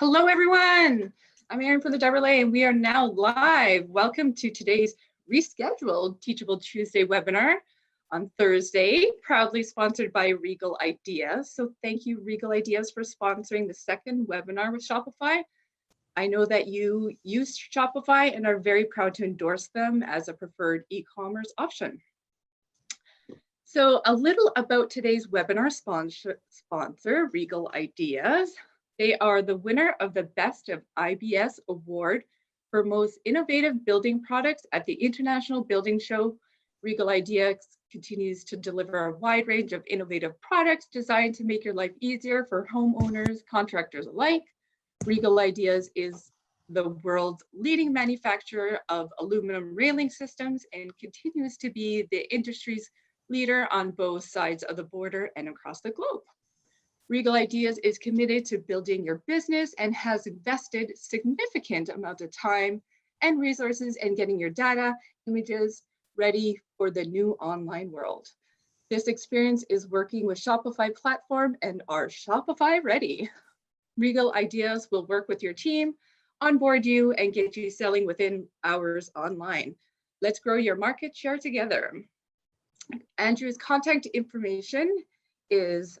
Hello, everyone. I'm Erin from the WRLA, and we are now live. Welcome to today's rescheduled Teachable Tuesday webinar on Thursday, proudly sponsored by Regal Ideas. So thank you, Regal Ideas, for sponsoring the second webinar with Shopify. I know that you use Shopify and are very proud to endorse them as a preferred e-commerce option. So a little about today's webinar sponsor, Regal Ideas. They are the winner of the Best of IBS Award for Most Innovative Building Products at the International Building Show. Regal Ideas continues to deliver a wide range of innovative products designed to make your life easier for homeowners, contractors alike. Regal Ideas is the world's leading manufacturer of aluminum railing systems and continues to be the industry's leader on both sides of the border and across the globe. Regal Ideas is committed to building your business and has invested significant amount of time and resources in getting your data, images ready for the new online world. This experience is working with Shopify platform and are Shopify ready. Regal Ideas will work with your team, onboard you, and get you selling within hours online. Let's grow your market share together. Andrew's contact information is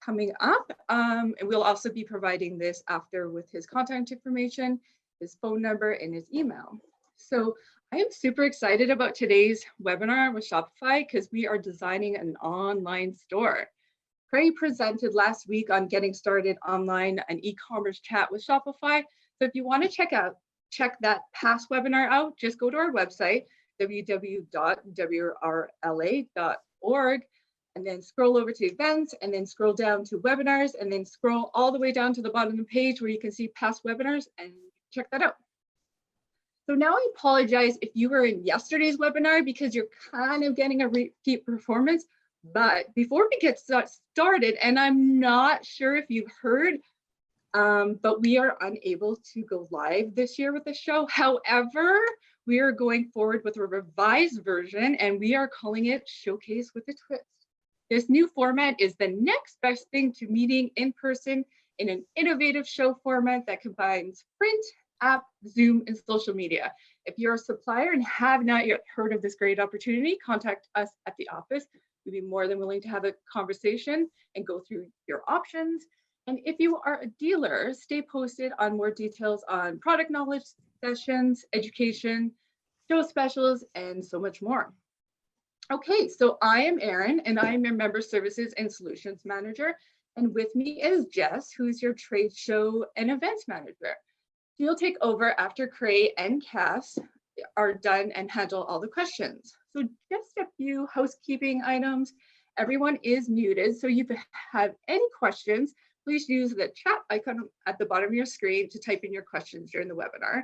coming up, and we'll also be providing this after with his contact information, his phone number, and his email. So I am super excited about today's webinar with Shopify because we are designing an online store. Craig presented last week on getting started online, an e-commerce chat with Shopify. So if you want to check that past webinar out, just go to our website, www.wrla.org, and then scroll over to events, and then scroll down to webinars, and then scroll all the way down to the bottom of the page where you can see past webinars and check that out. So now I apologize if you were in yesterday's webinar because you're kind of getting a repeat performance. But before we get started, and I'm not sure if you've heard, but we are unable to go live this year with the show. However, we are going forward with a revised version, and we are calling it Showcase with a Twist. This new format is the next best thing to meeting in person in an innovative show format that combines print, app, Zoom, and social media. If you're a supplier and have not yet heard of this great opportunity, contact us at the office. We'd be more than willing to have a conversation and go through your options. And if you are a dealer, stay posted on more details on product knowledge sessions, education, show specials, and so much more. Okay, so I am Erin, and I am your Member Services and Solutions Manager. And with me is Jess, who's your Trade Show and Events Manager. She'll take over after Cray and Cass are done and handle all the questions. So just a few housekeeping items. Everyone is muted, so if you have any questions, please use the chat icon at the bottom of your screen to type in your questions during the webinar.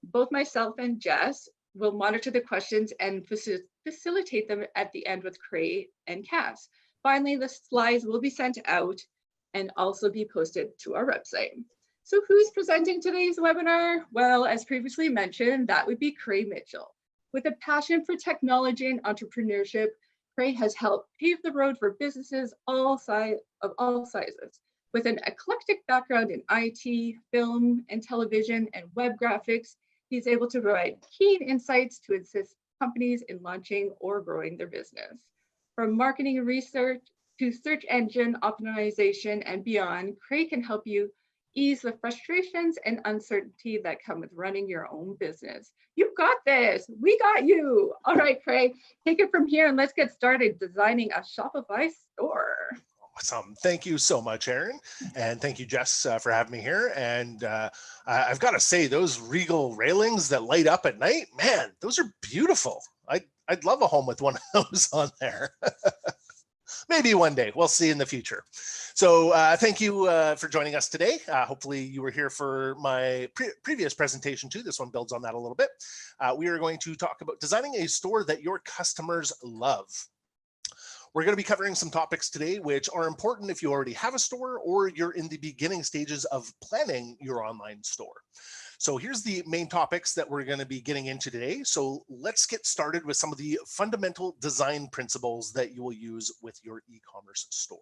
Both myself and Jess will monitor the questions and facilitate them at the end with Cray and Cass. Finally, the slides will be sent out and also be posted to our website. So who's presenting today's webinar? Well, as previously mentioned, that would be Cray Mitchell. With a passion for technology and entrepreneurship, Cray has helped pave the road for businesses of all sizes. With an eclectic background in IT, film and television, and web graphics, he's able to provide keen insights to assist companies in launching or growing their business. From marketing and research to search engine optimization and beyond, Cray can help you ease the frustrations and uncertainty that come with running your own business. You've got this. We got you. All right, Craig, take it from here and let's get started designing a Shopify store. Awesome. Thank you so much, Erin. And thank you, Jess, for having me here. And I've got to say, those Regal railings that light up at night, man, those are beautiful. I'd love a home with one of those on there. Maybe one day. We'll see in the future. So thank you for joining us today. Hopefully you were here for my previous presentation too. This one builds on that a little bit. We are going to talk about designing a store that your customers love. We're going to be covering some topics today which are important if you already have a store or you're in the beginning stages of planning your online store. So here's the main topics that we're going to be getting into today. So let's get started with some of the fundamental design principles that you will use with your e-commerce store.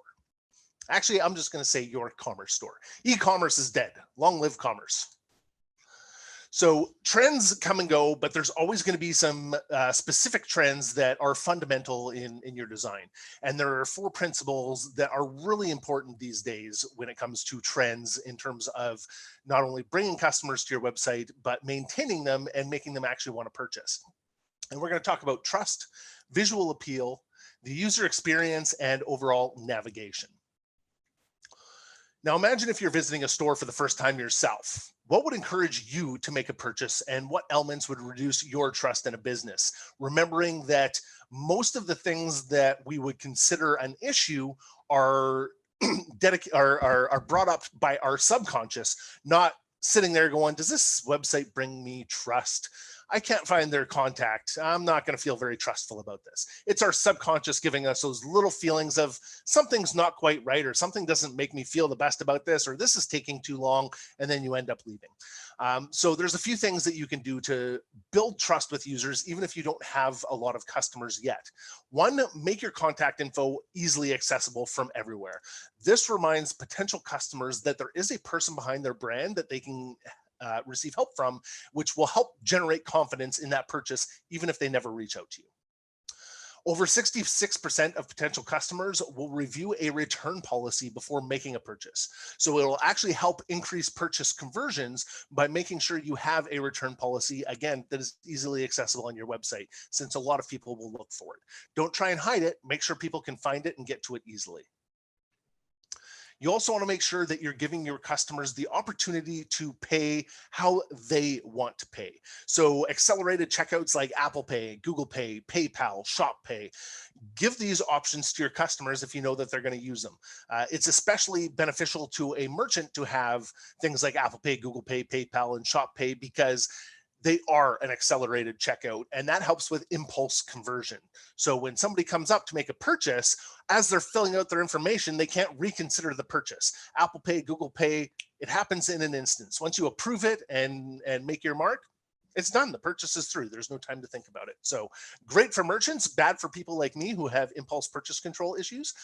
Actually, I'm just going to say your commerce store. E-commerce is dead. Long live commerce. So trends come and go, but there's always going to be some specific trends that are fundamental in your design. And there are 4 principles that are really important these days when it comes to trends in terms of not only bringing customers to your website, but maintaining them and making them actually want to purchase. And we're going to talk about trust, visual appeal, the user experience, and overall navigation. Now imagine if you're visiting a store for the first time yourself. What would encourage you to make a purchase, and what elements would reduce your trust in a business? Remembering that most of the things that we would consider an issue are are brought up by our subconscious, not sitting there going, does this website bring me trust? I can't find their contact. I'm not going to feel very trustful about this. It's our subconscious giving us those little feelings of something's not quite right, or something doesn't make me feel the best about this, or this is taking too long, and then you end up leaving. So there's a few things that you can do to build trust with users, even if you don't have a lot of customers yet. One, make your contact info easily accessible from everywhere. This reminds potential customers that there is a person behind their brand that they can receive help from, which will help generate confidence in that purchase, even if they never reach out to you. Over 66% of potential customers will review a return policy before making a purchase. So it will actually help increase purchase conversions by making sure you have a return policy, again, that is easily accessible on your website, since a lot of people will look for it. Don't try and hide it. Make sure people can find it and get to it easily. You also want to make sure that you're giving your customers the opportunity to pay how they want to pay. So accelerated checkouts like Apple Pay, Google Pay, PayPal, Shop Pay. Give these options to your customers if you know that they're going to use them. It's especially beneficial to a merchant to have things like Apple Pay, Google Pay, PayPal, and Shop Pay, because they are an accelerated checkout, and that helps with impulse conversion. So when somebody comes up to make a purchase, as they're filling out their information, they can't reconsider the purchase. Apple Pay, Google Pay, it happens in an instance. Once you approve it and make your mark, it's done. The purchase is through. There's no time to think about it. So great for merchants, bad for people like me who have impulse purchase control issues.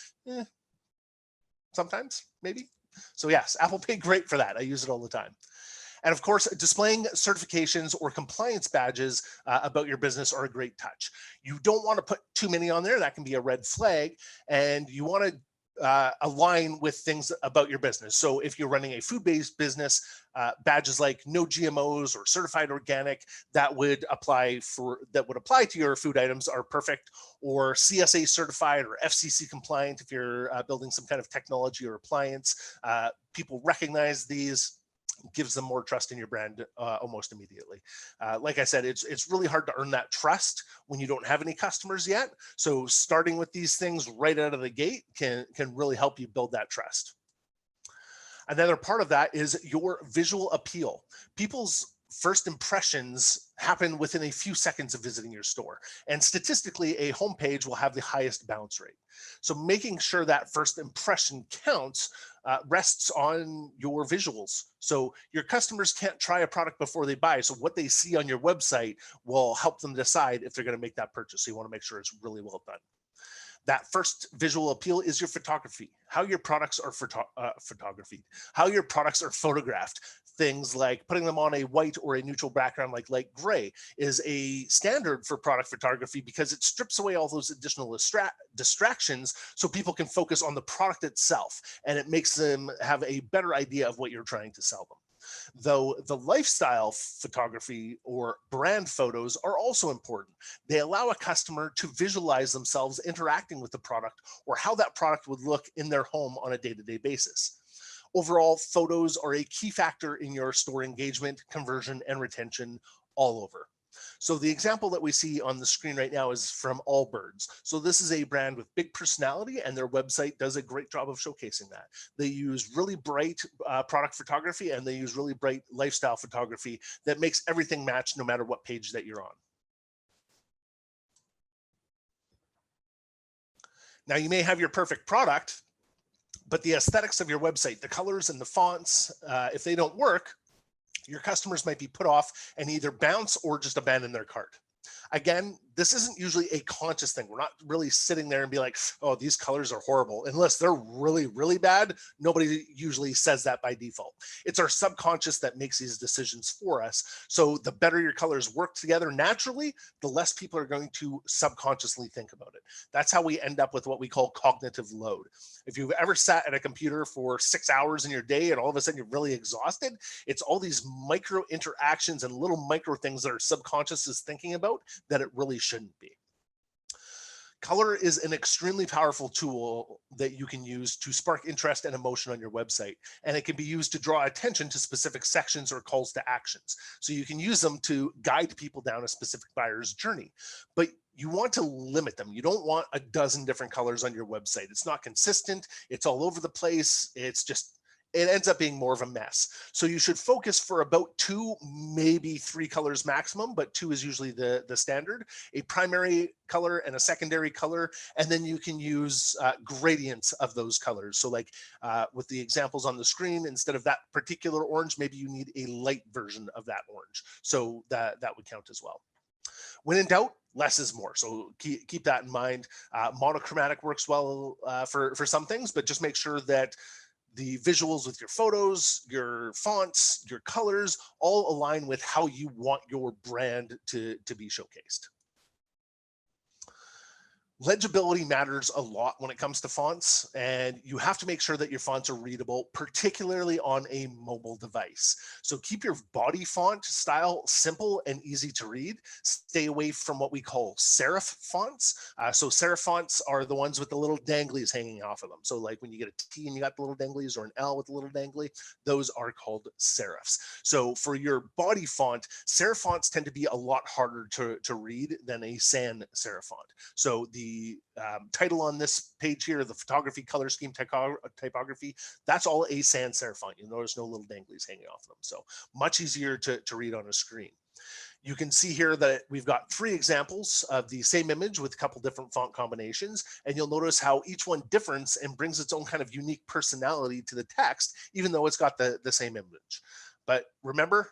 Sometimes, maybe. So yes, Apple Pay, great for that. I use it all the time. And of course, displaying certifications or compliance badges about your business are a great touch. You don't want to put too many on there. That can be a red flag. And you want to align with things about your business. So if you're running a food-based business, badges like no GMOs or certified organic that would apply to your food items are perfect, or CSA certified or FCC compliant if you're building some kind of technology or appliance. People recognize these. Gives them more trust in your brand almost immediately. Like I said, it's really hard to earn that trust when you don't have any customers yet. So starting with these things right out of the gate can really help you build that trust. Another part of that is your visual appeal. People's first impressions happen within a few seconds of visiting your store. And statistically, a homepage will have the highest bounce rate. So making sure that first impression counts rests on your visuals. So your customers can't try a product before they buy. So what they see on your website will help them decide if they're going to make that purchase. So you want to make sure it's really well done. That first visual appeal is your photography, how your products are photographed, how your products are photographed. Things like putting them on a white or a neutral background like light gray is a standard for product photography, because it strips away all those additional distractions so people can focus on the product itself, and it makes them have a better idea of what you're trying to sell them. Though the lifestyle photography or brand photos are also important. They allow a customer to visualize themselves interacting with the product, or how that product would look in their home on a day-to-day basis. Overall, photos are a key factor in your store engagement, conversion, and retention all over. So the example that we see on the screen right now is from Allbirds. So this is a brand with big personality, and their website does a great job of showcasing that. They use really bright product photography, and they use really bright lifestyle photography that makes everything match no matter what page that you're on. Now you may have your perfect product, but the aesthetics of your website, the colors and the fonts, if they don't work, your customers might be put off and either bounce or just abandon their cart. Again, this isn't usually a conscious thing. We're not really sitting there and be like, oh, these colors are horrible. Unless they're really, really bad, nobody usually says that by default. It's our subconscious that makes these decisions for us. So the better your colors work together naturally, the less people are going to subconsciously think about it. That's how we end up with what we call cognitive load. If you've ever sat at a computer for 6 hours in your day and all of a sudden you're really exhausted, it's all these micro interactions and little micro things that our subconscious is thinking about that it really shouldn't be. Color is an extremely powerful tool that you can use to spark interest and emotion on your website. And it can be used to draw attention to specific sections or calls to actions. So you can use them to guide people down a specific buyer's journey. But you want to limit them. You don't want a dozen different colors on your website. It's not consistent. It's all over the place. It ends up being more of a mess. So you should focus for about 2, maybe 3 colors maximum, but 2 is usually the standard, a primary color and a secondary color. And then you can use gradients of those colors. So like with the examples on the screen, instead of that particular orange, maybe you need a light version of that orange. So that would count as well. When in doubt, less is more. So keep that in mind. Monochromatic works well for some things, but just make sure that the visuals with your photos, your fonts, your colors, all align with how you want your brand to be showcased. Legibility matters a lot when it comes to fonts, and you have to make sure that your fonts are readable, particularly on a mobile device. So keep your body font style simple and easy to read. Stay away from what we call serif fonts. So serif fonts are the ones with the little danglies hanging off of them. So like when you get a T and you got the little danglies, or an L with the little dangly, those are called serifs. So for your body font, serif fonts tend to be a lot harder to read than a sans serif font. So the title on this page here, the photography color scheme typography, that's all a sans serif font. You'll notice no little danglies hanging off them. So much easier to read on a screen. You can see here that we've got 3 examples of the same image with a couple different font combinations, and you'll notice how each one differs and brings its own kind of unique personality to the text, even though it's got the same image. But remember,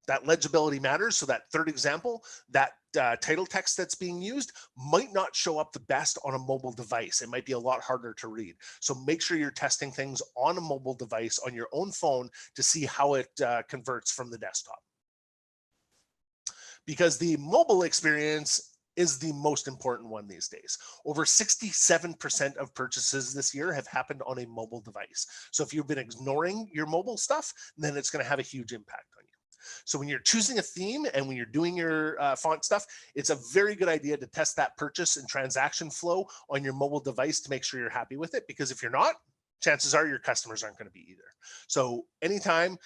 that legibility matters. So that third example, that title text that's being used might not show up the best on a mobile device. It might be a lot harder to read. So make sure you're testing things on a mobile device on your own phone to see how it converts from the desktop. Because the mobile experience is the most important one these days. Over 67% of purchases this year have happened on a mobile device. So if you've been ignoring your mobile stuff, then it's going to have a huge impact on you. So when you're choosing a theme and when you're doing your font stuff, it's a very good idea to test that purchase and transaction flow on your mobile device to make sure you're happy with it. Because if you're not, chances are your customers aren't going to be either. So anytime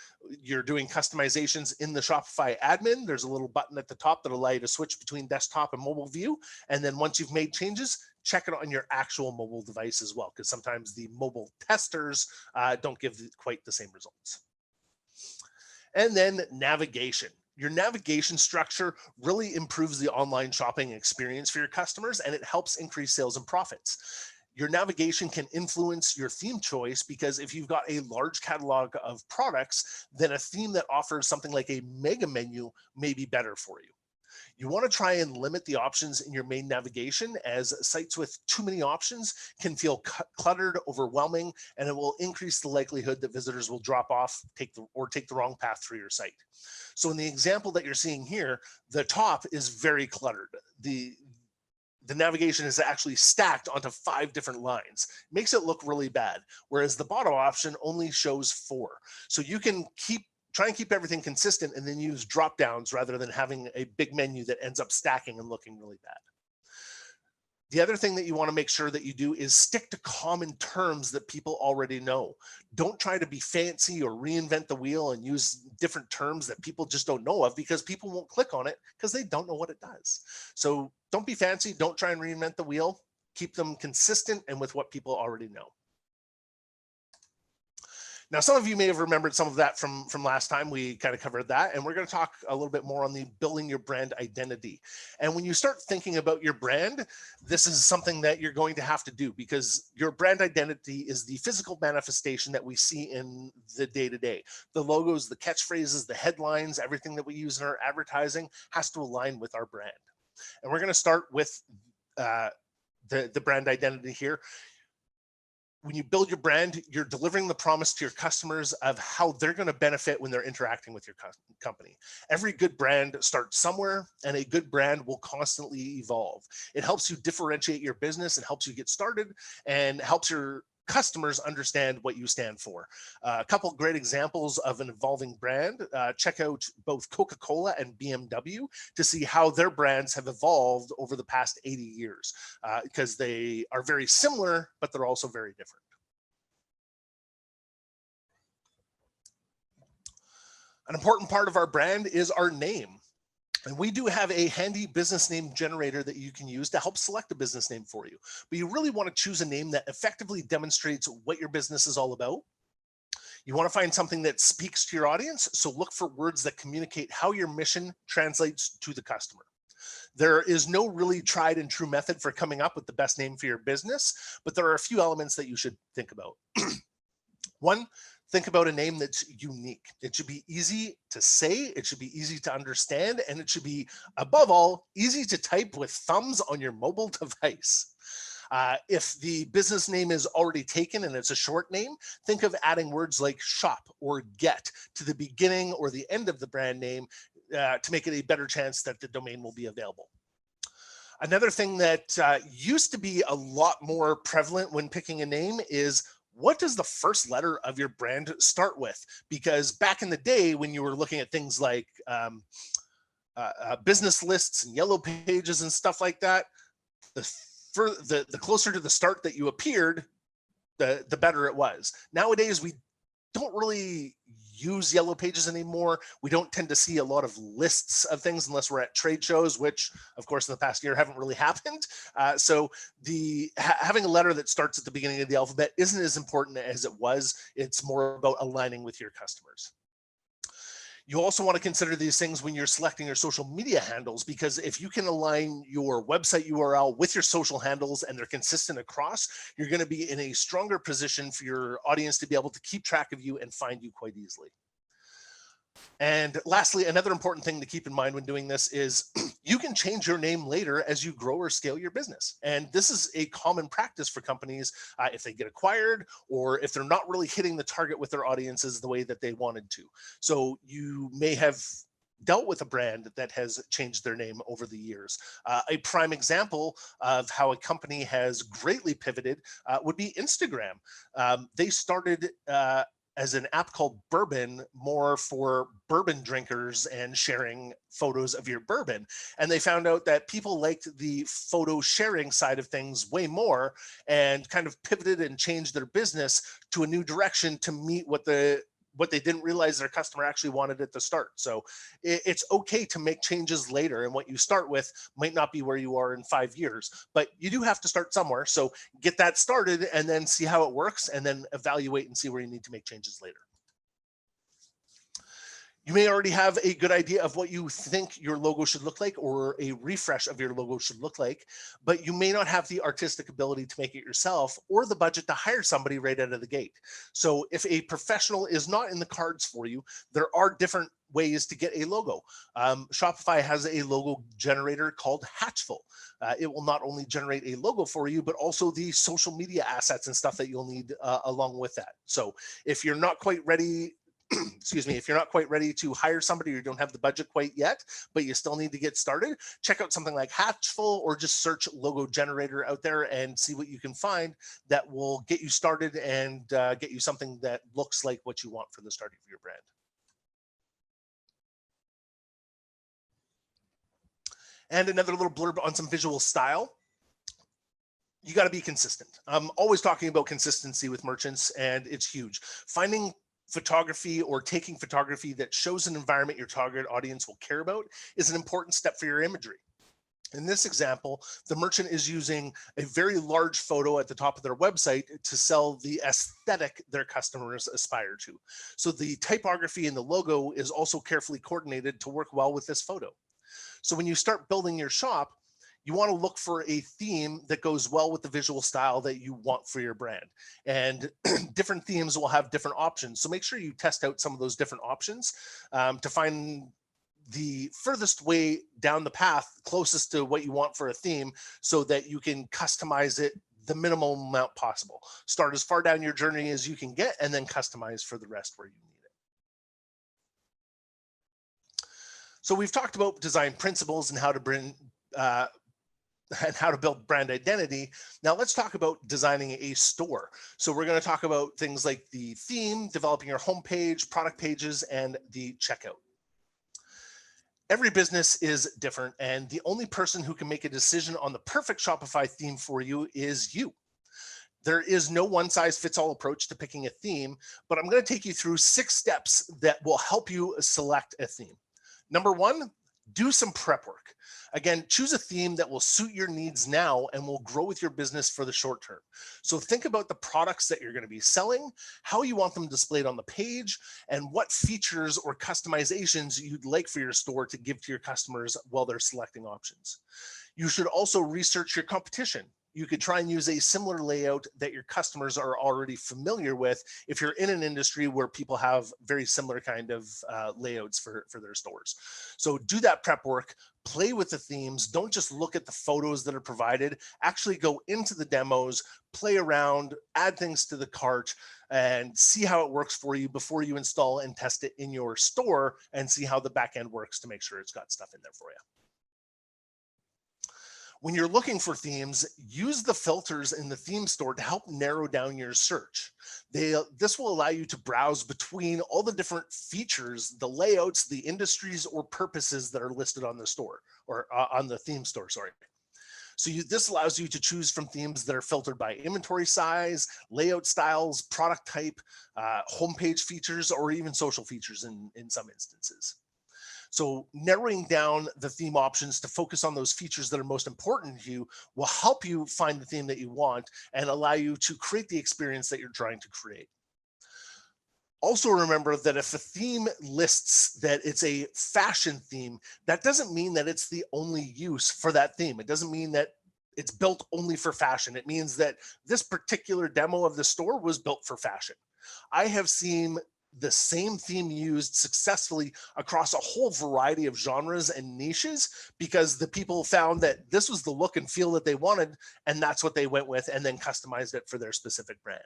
you're doing customizations in the Shopify admin, there's a little button at the top that allows you to switch between desktop and mobile view. And then once you've made changes, check it on your actual mobile device as well, because sometimes the mobile testers don't give quite the same results. And then navigation. Your navigation structure really improves the online shopping experience for your customers, and it helps increase sales and profits. Your navigation can influence your theme choice, because if you've got a large catalog of products, then a theme that offers something like a mega menu may be better for you. You want to try and limit the options in your main navigation, as sites with too many options can feel cluttered, overwhelming, and it will increase the likelihood that visitors will drop off, take the wrong path through your site. So in the example that you're seeing here, the top is very cluttered. The navigation is actually stacked onto 5 different lines. Makes it look really bad, whereas the bottom option only shows 4. So you can try and keep everything consistent and then use drop downs rather than having a big menu that ends up stacking and looking really bad. The other thing that you want to make sure that you do is stick to common terms that people already know. Don't try to be fancy or reinvent the wheel and use different terms that people just don't know of, because people won't click on it because they don't know what it does. So don't be fancy. Don't try and reinvent the wheel. Keep them consistent and with what people already know. Now, some of you may have remembered some of that from last time. We kind of covered that, and we're going to talk a little bit more on the building your brand identity. And when you start thinking about your brand, this is something that you're going to have to do, because your brand identity is the physical manifestation that we see in the day-to-day. The logos, the catchphrases, the headlines, everything that we use in our advertising has to align with our brand. And we're going to start with the brand identity here. When you build your brand, you're delivering the promise to your customers of how they're going to benefit when they're interacting with your company. Every good brand starts somewhere, and a good brand will constantly evolve. It helps you differentiate your business and helps you get started and helps your customers understand what you stand for. A couple great examples of an evolving brand. Check out both Coca-Cola and BMW to see how their brands have evolved over the past 80 years, because they are very similar, but they're also very different. An important part of our brand is our name. And we do have a handy business name generator that you can use to help select a business name for you. But you really want to choose a name that effectively demonstrates what your business is all about. You want to find something that speaks to your audience. So look for words that communicate how your mission translates to the customer. There is no really tried and true method for coming up with the best name for your business, but there are a few elements that you should think about. One, think about a name that's unique. It should be easy to say, it should be easy to understand, and it should be, above all, easy to type with thumbs on your mobile device. If the business name is already taken and it's a short name, think of adding words like shop or get to the beginning or the end of the brand name to make it a better chance that the domain will be available. Another thing that used to be a lot more prevalent when picking a name is, what does the first letter of your brand start with? Because back in the day, when you were looking at things like business lists and yellow pages and stuff like that, the closer to the start that you appeared, the better it was. Nowadays, we don't really use yellow pages anymore. We don't tend to see a lot of lists of things unless we're at trade shows, which of course in the past year haven't really happened. So having a letter that starts at the beginning of the alphabet isn't as important as it was. It's more about aligning with your customers. You also want to consider these things when you're selecting your social media handles, because if you can align your website URL with your social handles and they're consistent across, you're going to be in a stronger position for your audience to be able to keep track of you and find you quite easily. And lastly, another important thing to keep in mind when doing this is you can change your name later as you grow or scale your business. And this is a common practice for companies if they get acquired or if they're not really hitting the target with their audiences the way that they wanted to. So you may have dealt with a brand that has changed their name over the years. A prime example of how a company has greatly pivoted would be Instagram. They started as an app called Bourbon, more for bourbon drinkers and sharing photos of your bourbon. And they found out that people liked the photo sharing side of things way more, and kind of pivoted and changed their business to a new direction to meet what they didn't realize their customer actually wanted at the start. So it's okay to make changes later, and what you start with might not be where you are in 5 years, but you do have to start somewhere. So get that started and then see how it works, and then evaluate and see where you need to make changes later. You may already have a good idea of what you think your logo should look like, or a refresh of your logo should look like, but you may not have the artistic ability to make it yourself or the budget to hire somebody right out of the gate. So if a professional is not in the cards for you, there are different ways to get a logo. Shopify has a logo generator called Hatchful. It will not only generate a logo for you, but also the social media assets and stuff that you'll need along with that. So if you're not quite ready, excuse me, if you're not quite ready to hire somebody or you don't have the budget quite yet, but you still need to get started, check out something like Hatchful, or just search logo generator out there and see what you can find that will get you started and get you something that looks like what you want for the start of your brand. And another little blurb on some visual style. You got to be consistent. I'm always talking about consistency with merchants, and it's huge. Finding photography or taking photography that shows an environment your target audience will care about is an important step for your imagery. In this example, the merchant is using a very large photo at the top of their website to sell the aesthetic their customers aspire to. So the typography in the logo is also carefully coordinated to work well with this photo. So when you start building your shop, you want to look for a theme that goes well with the visual style that you want for your brand. And different themes will have different options. So make sure you test out some of those different options to find the furthest way down the path closest to what you want for a theme so that you can customize it the minimal amount possible. Start as far down your journey as you can get and then customize for the rest where you need it. So we've talked about design principles and how to bring and how to build brand identity. Now let's talk about designing a store. So we're going to talk about things like the theme, developing your homepage, product pages, and the checkout. Every business is different, and the only person who can make a decision on the perfect Shopify theme for you is you. There is no one-size-fits-all approach to picking a theme, but I'm going to take you through 6 steps that will help you select a theme. Number 1, do some prep work. Again, choose a theme that will suit your needs now and will grow with your business for the short term. So think about the products that you're going to be selling, how you want them displayed on the page, and what features or customizations you'd like for your store to give to your customers while they're selecting options. You should also research your competition. You could try and use a similar layout that your customers are already familiar with if you're in an industry where people have very similar kind of layouts for their stores. So do that prep work, play with the themes. Don't just look at the photos that are provided. Actually go into the demos, play around, add things to the cart, and see how it works for you before you install and test it in your store and see how the back end works to make sure it's got stuff in there for you. When you're looking for themes, use the filters in the theme store to help narrow down your search. This will allow you to browse between all the different features, the layouts, the industries or purposes that are listed on the store or on the theme store, sorry. So this allows you to choose from themes that are filtered by inventory size, layout styles, product type, homepage features, or even social features in some instances. So narrowing down the theme options to focus on those features that are most important to you will help you find the theme that you want and allow you to create the experience that you're trying to create. Also remember that if a theme lists that it's a fashion theme, that doesn't mean that it's the only use for that theme. It doesn't mean that it's built only for fashion. It means that this particular demo of the store was built for fashion. I have seen the same theme used successfully across a whole variety of genres and niches because the people found that this was the look and feel that they wanted, and that's what they went with and then customized it for their specific brand.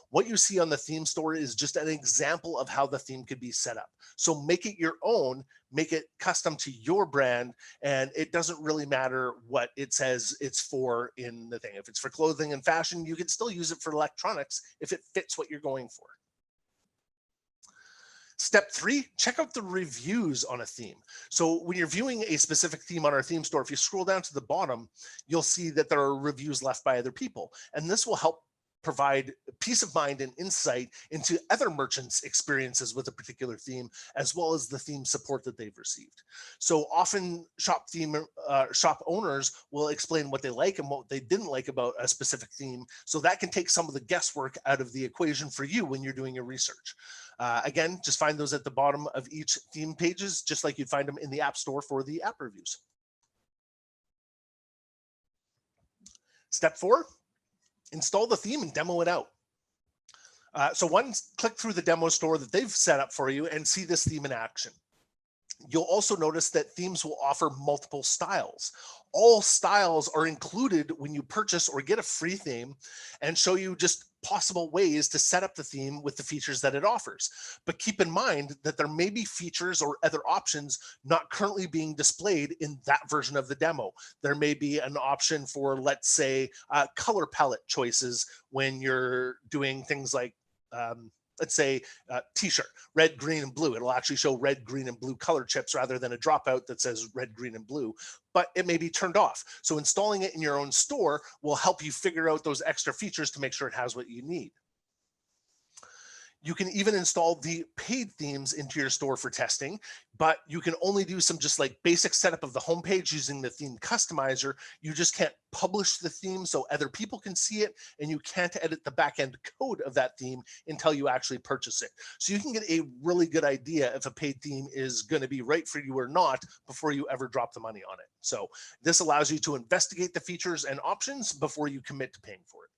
What you see on the theme store is just an example of how the theme could be set up. So make it your own, make it custom to your brand, and it doesn't really matter what it says it's for in the thing. If it's for clothing and fashion, you can still use it for electronics if it fits what you're going for. Step 3, check out the reviews on a theme. So when you're viewing a specific theme on our theme store, if you scroll down to the bottom, you'll see that there are reviews left by other people. And this will help provide peace of mind and insight into other merchants' experiences with a particular theme, as well as the theme support that they've received. So often shop owners will explain what they like and what they didn't like about a specific theme. So that can take some of the guesswork out of the equation for you when you're doing your research. Again, just find those at the bottom of each theme pages, just like you'd find them in the App Store for the app reviews. Step 4, install the theme and demo it out. So click through the demo store that they've set up for you and see this theme in action. You'll also notice that themes will offer multiple styles. All styles are included when you purchase or get a free theme and show you just possible ways to set up the theme with the features that it offers. But keep in mind that there may be features or other options not currently being displayed in that version of the demo. There may be an option for, let's say, color palette choices when you're doing things like let's say t-shirt, red, green, and blue. It'll actually show red, green, and blue color chips rather than a dropout that says red, green, and blue, but it may be turned off. So installing it in your own store will help you figure out those extra features to make sure it has what you need. You can even install the paid themes into your store for testing, but you can only do some just like basic setup of the homepage using the theme customizer. You just can't publish the theme so other people can see it, and you can't edit the backend code of that theme until you actually purchase it. So you can get a really good idea if a paid theme is going to be right for you or not before you ever drop the money on it. So this allows you to investigate the features and options before you commit to paying for it.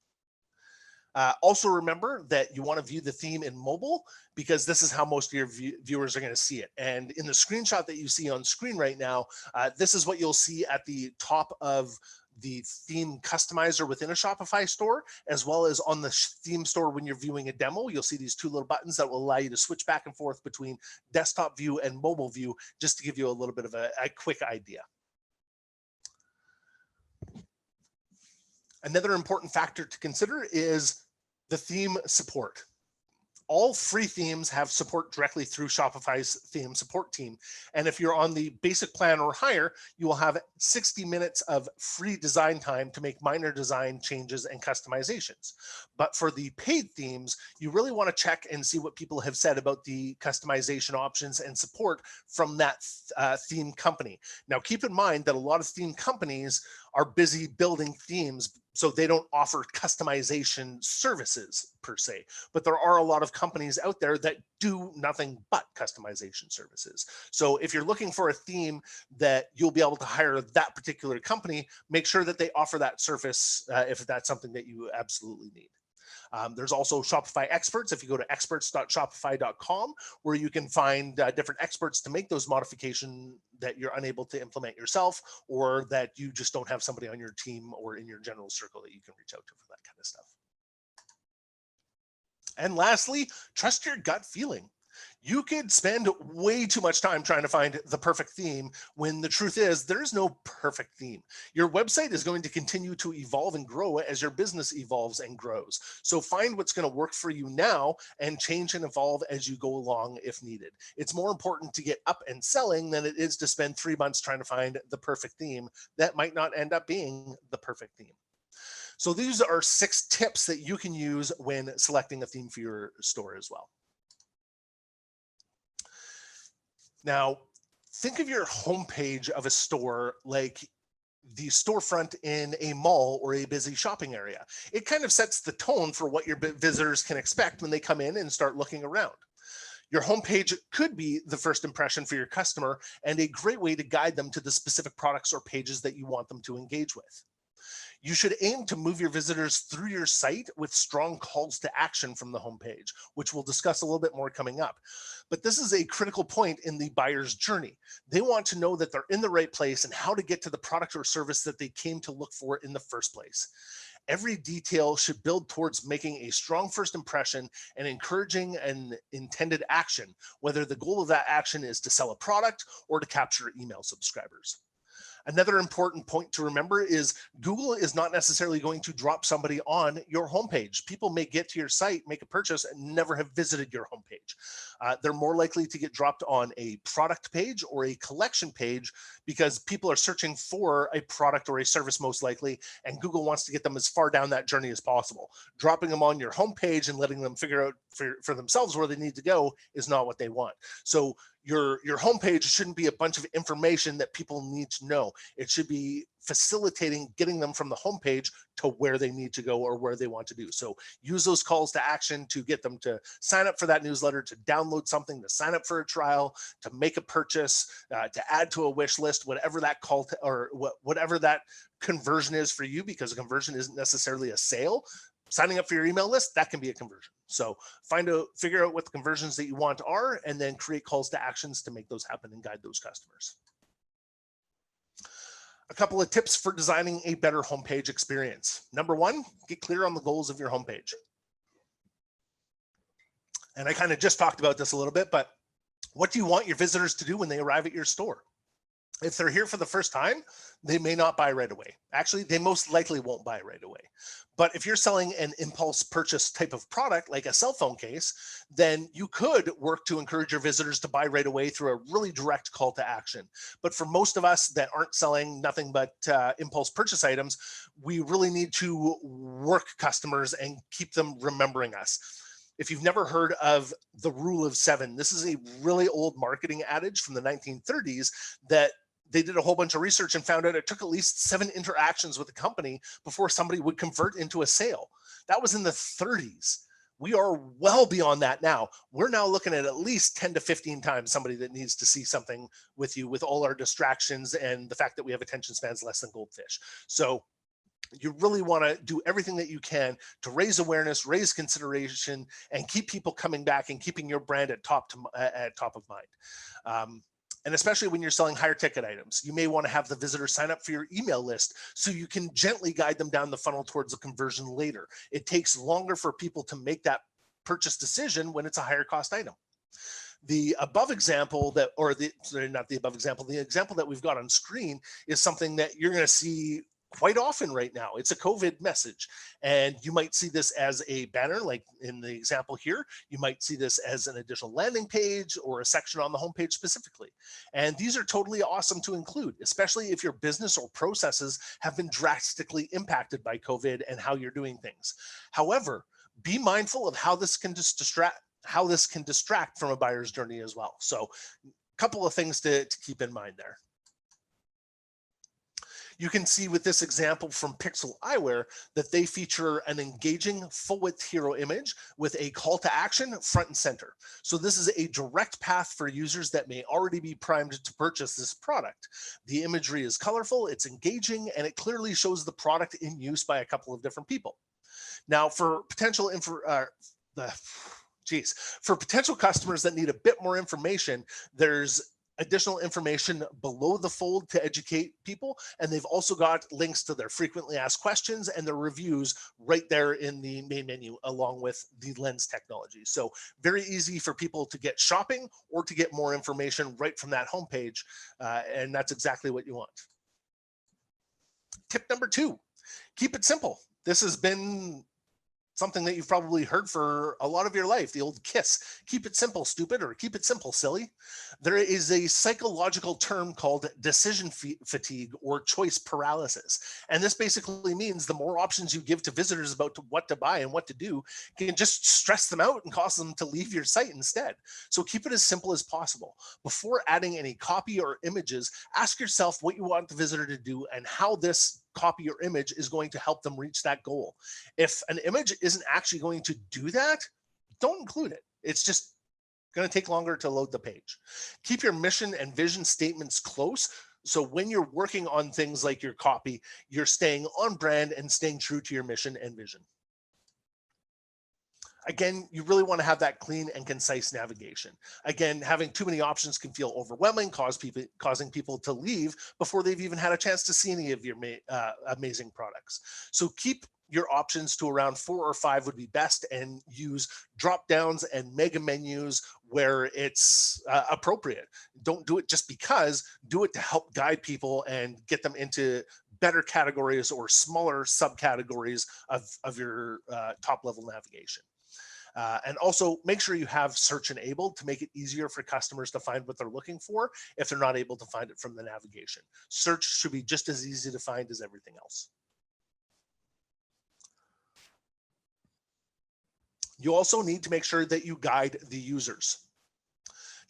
Also remember that you want to view the theme in mobile, because this is how most of your viewers are going to see it. And in the screenshot that you see on screen right now, this is what you'll see at the top of the theme customizer within a Shopify store, as well as on the theme store. When you're viewing a demo, you'll see these two little buttons that will allow you to switch back and forth between desktop view and mobile view, just to give you a little bit of a quick idea. Another important factor to consider is the theme support. All free themes have support directly through Shopify's theme support team. And if you're on the basic plan or higher, you will have 60 minutes of free design time to make minor design changes and customizations. But for the paid themes, you really want to check and see what people have said about the customization options and support from that theme company. Now, keep in mind that a lot of theme companies are busy building themes, so they don't offer customization services per se, but there are a lot of companies out there that do nothing but customization services. So if you're looking for a theme that you'll be able to hire that particular company, make sure that they offer that service if that's something that you absolutely need. There's also Shopify experts. If you go to experts.shopify.com, where you can find different experts to make those modifications that you're unable to implement yourself, or that you just don't have somebody on your team or in your general circle that you can reach out to for that kind of stuff. And lastly, trust your gut feeling. You could spend way too much time trying to find the perfect theme, when the truth is there is no perfect theme. Your website is going to continue to evolve and grow as your business evolves and grows. So find what's going to work for you now and change and evolve as you go along if needed. It's more important to get up and selling than it is to spend 3 months trying to find the perfect theme that might not end up being the perfect theme. So these are 6 tips that you can use when selecting a theme for your store as well. Now, think of your homepage of a store like the storefront in a mall or a busy shopping area. It kind of sets the tone for what your visitors can expect when they come in and start looking around. Your homepage could be the first impression for your customer and a great way to guide them to the specific products or pages that you want them to engage with. You should aim to move your visitors through your site with strong calls to action from the homepage, which we'll discuss a little bit more coming up. But this is a critical point in the buyer's journey. They want to know that they're in the right place and how to get to the product or service that they came to look for in the first place. Every detail should build towards making a strong first impression and encouraging an intended action, whether the goal of that action is to sell a product or to capture email subscribers. Another important point to remember is Google is not necessarily going to drop somebody on your homepage. People may get to your site, make a purchase, and never have visited your homepage. They're more likely to get dropped on a product page or a collection page, because people are searching for a product or a service most likely, and Google wants to get them as far down that journey as possible. Dropping them on your homepage and letting them figure out for themselves where they need to go is not what they want. So your homepage shouldn't be a bunch of information that people need to know. It should be facilitating getting them from the homepage to where they need to go or where they want to do. So use those calls to action to get them to sign up for that newsletter, to download something, to sign up for a trial, to make a purchase, to add to a wish list, whatever that call to, or whatever that conversion is for you, because a conversion isn't necessarily a sale. Signing up for your email list, that can be a conversion. So figure out what the conversions that you want are, and then create calls to actions to make those happen and guide those customers. A couple of tips for designing a better homepage experience. Number 1, get clear on the goals of your homepage. And I kind of just talked about this a little bit, but what do you want your visitors to do when they arrive at your store? If they're here for the first time, they may not buy right away. Actually, they most likely won't buy right away. But if you're selling an impulse purchase type of product, like a cell phone case, then you could work to encourage your visitors to buy right away through a really direct call to action. But for most of us that aren't selling nothing but impulse purchase items, we really need to work customers and keep them remembering us. If you've never heard of the rule of 7, this is a really old marketing adage from the 1930s that they did a whole bunch of research and found out it took at least 7 interactions with the company before somebody would convert into a sale. That was in the 30s. We are well beyond that now. We're now looking at least 10 to 15 times somebody that needs to see something with you, with all our distractions and the fact that we have attention spans less than goldfish. So You really want to do everything that you can to raise awareness, raise consideration, and keep people coming back and keeping your brand at top of mind. Um, and especially when you're selling higher ticket items, you may want to have the visitor sign up for your email list so you can gently guide them down the funnel towards a conversion later. It takes longer for people to make that purchase decision when it's a higher cost item. The above example that, or the, sorry, not the above example, the example that we've got on screen is something that you're going to see quite often right now. It's a COVID message, and you might see this as a banner, like in the example here. You might see this as an additional landing page or a section on the homepage specifically. And these are totally awesome to include, especially if your business or processes have been drastically impacted by COVID and how you're doing things. However, be mindful of how this can just distract from a buyer's journey as well. So a couple of things to keep in mind there. You can see with this example from Pixel Eyewear that they feature an engaging full-width hero image with a call to action front and center. So this is a direct path for users that may already be primed to purchase this product. The imagery is colorful, it's engaging, and it clearly shows the product in use by a couple of different people. Now, for potential for potential customers that need a bit more information, there's additional information below the fold to educate people. And they've also got links to their frequently asked questions and their reviews right there in the main menu, along with the lens technology. So very easy for people to get shopping or to get more information right from that homepage. And that's exactly what you want. Tip number 2, keep it simple. This has been something that you've probably heard for a lot of your life, the old KISS, keep it simple, stupid, or keep it simple, silly. There is a psychological term called decision fatigue or choice paralysis. And this basically means the more options you give to visitors about what to buy and what to do can just stress them out and cause them to leave your site instead. So keep it as simple as possible. Before adding any copy or images, ask yourself what you want the visitor to do and how this copy or image is going to help them reach that goal. If an image isn't actually going to do that, don't include it. It's just going to take longer to load the page. Keep your mission and vision statements close. So when you're working on things like your copy, you're staying on brand and staying true to your mission and vision. Again, you really want to have that clean and concise navigation. Again, having too many options can feel overwhelming, causing people to leave before they've even had a chance to see any of your amazing products. So keep your options to around 4 or 5 would be best, and use drop downs and mega menus where it's appropriate. Don't do it just because, do it to help guide people and get them into better categories or smaller subcategories of your top level navigation. And also make sure you have search enabled to make it easier for customers to find what they're looking for if they're not able to find it from the navigation. Search should be just as easy to find as everything else. You also need to make sure that you guide the users.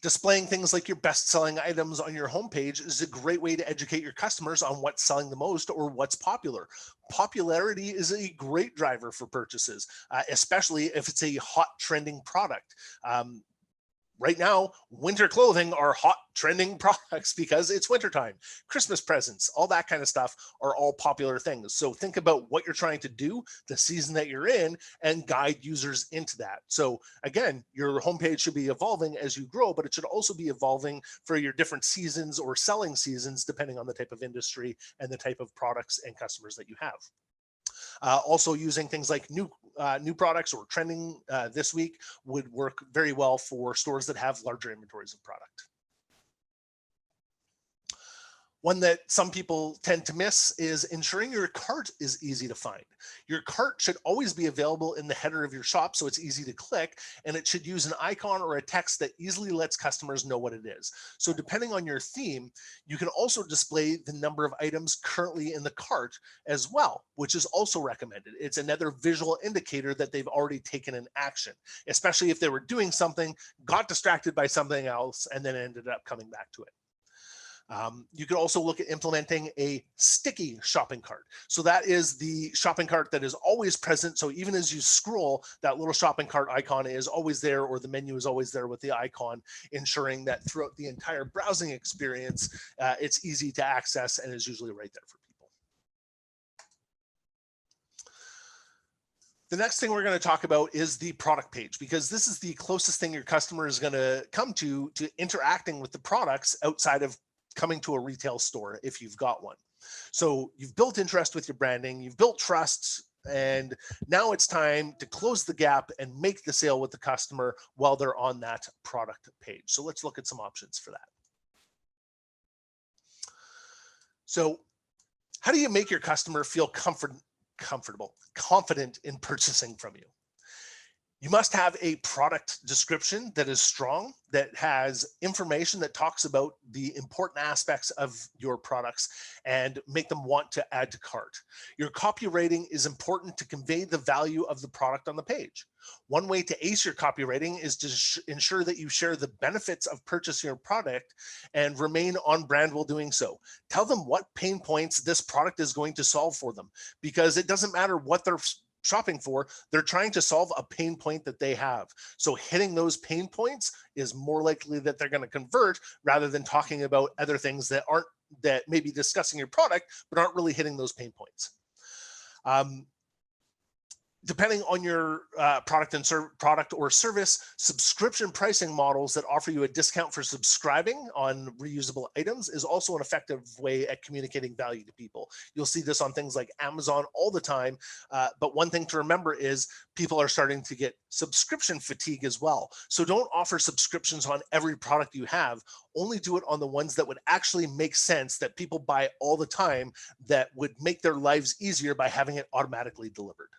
Displaying things like your best-selling items on your homepage is a great way to educate your customers on what's selling the most or what's popular. Popularity is a great driver for purchases, especially if it's a hot trending product. Right now, winter clothing are hot trending products because it's wintertime. Christmas presents, all that kind of stuff are all popular things. So think about what you're trying to do, the season that you're in, and guide users into that. So again, your homepage should be evolving as you grow, but it should also be evolving for your different seasons or selling seasons, depending on the type of industry and the type of products and customers that you have. Also using things like new products or trending this week would work very well for stores that have larger inventories of product. One that some people tend to miss is ensuring your cart is easy to find. Your cart should always be available in the header of your shop so it's easy to click, and it should use an icon or a text that easily lets customers know what it is. So depending on your theme, you can also display the number of items currently in the cart as well, which is also recommended. It's another visual indicator that they've already taken an action, especially if they were doing something, got distracted by something else, and then ended up coming back to it. You could also look at implementing a sticky shopping cart. So that is the shopping cart that is always present. So even as you scroll, that little shopping cart icon is always there, or the menu is always there with the icon, ensuring that throughout the entire browsing experience, it's easy to access and is usually right there for people. The next thing we're going to talk about is the product page, because this is the closest thing your customer is going to come to interacting with the products outside of coming to a retail store if you've got one. So you've built interest with your branding, you've built trust, and now it's time to close the gap and make the sale with the customer while they're on that product page. So let's look at some options for that. So how do you make your customer feel confident in purchasing from you? You must have a product description that is strong, that has information that talks about the important aspects of your products and make them want to add to cart. Your copywriting is important to convey the value of the product on the page. One way to ace your copywriting is to ensure that you share the benefits of purchasing your product and remain on brand while doing so. Tell them what pain points this product is going to solve for them, because it doesn't matter what they're shopping for, they're trying to solve a pain point that they have. So hitting those pain points is more likely that they're going to convert, rather than talking about other things that may be discussing your product but aren't really hitting those pain points. Depending on your product or service, subscription pricing models that offer you a discount for subscribing on reusable items is also an effective way at communicating value to people. You'll see this on things like Amazon all the time. But one thing to remember is people are starting to get subscription fatigue as well. So don't offer subscriptions on every product you have. Only do it on the ones that would actually make sense, that people buy all the time, that would make their lives easier by having it automatically delivered.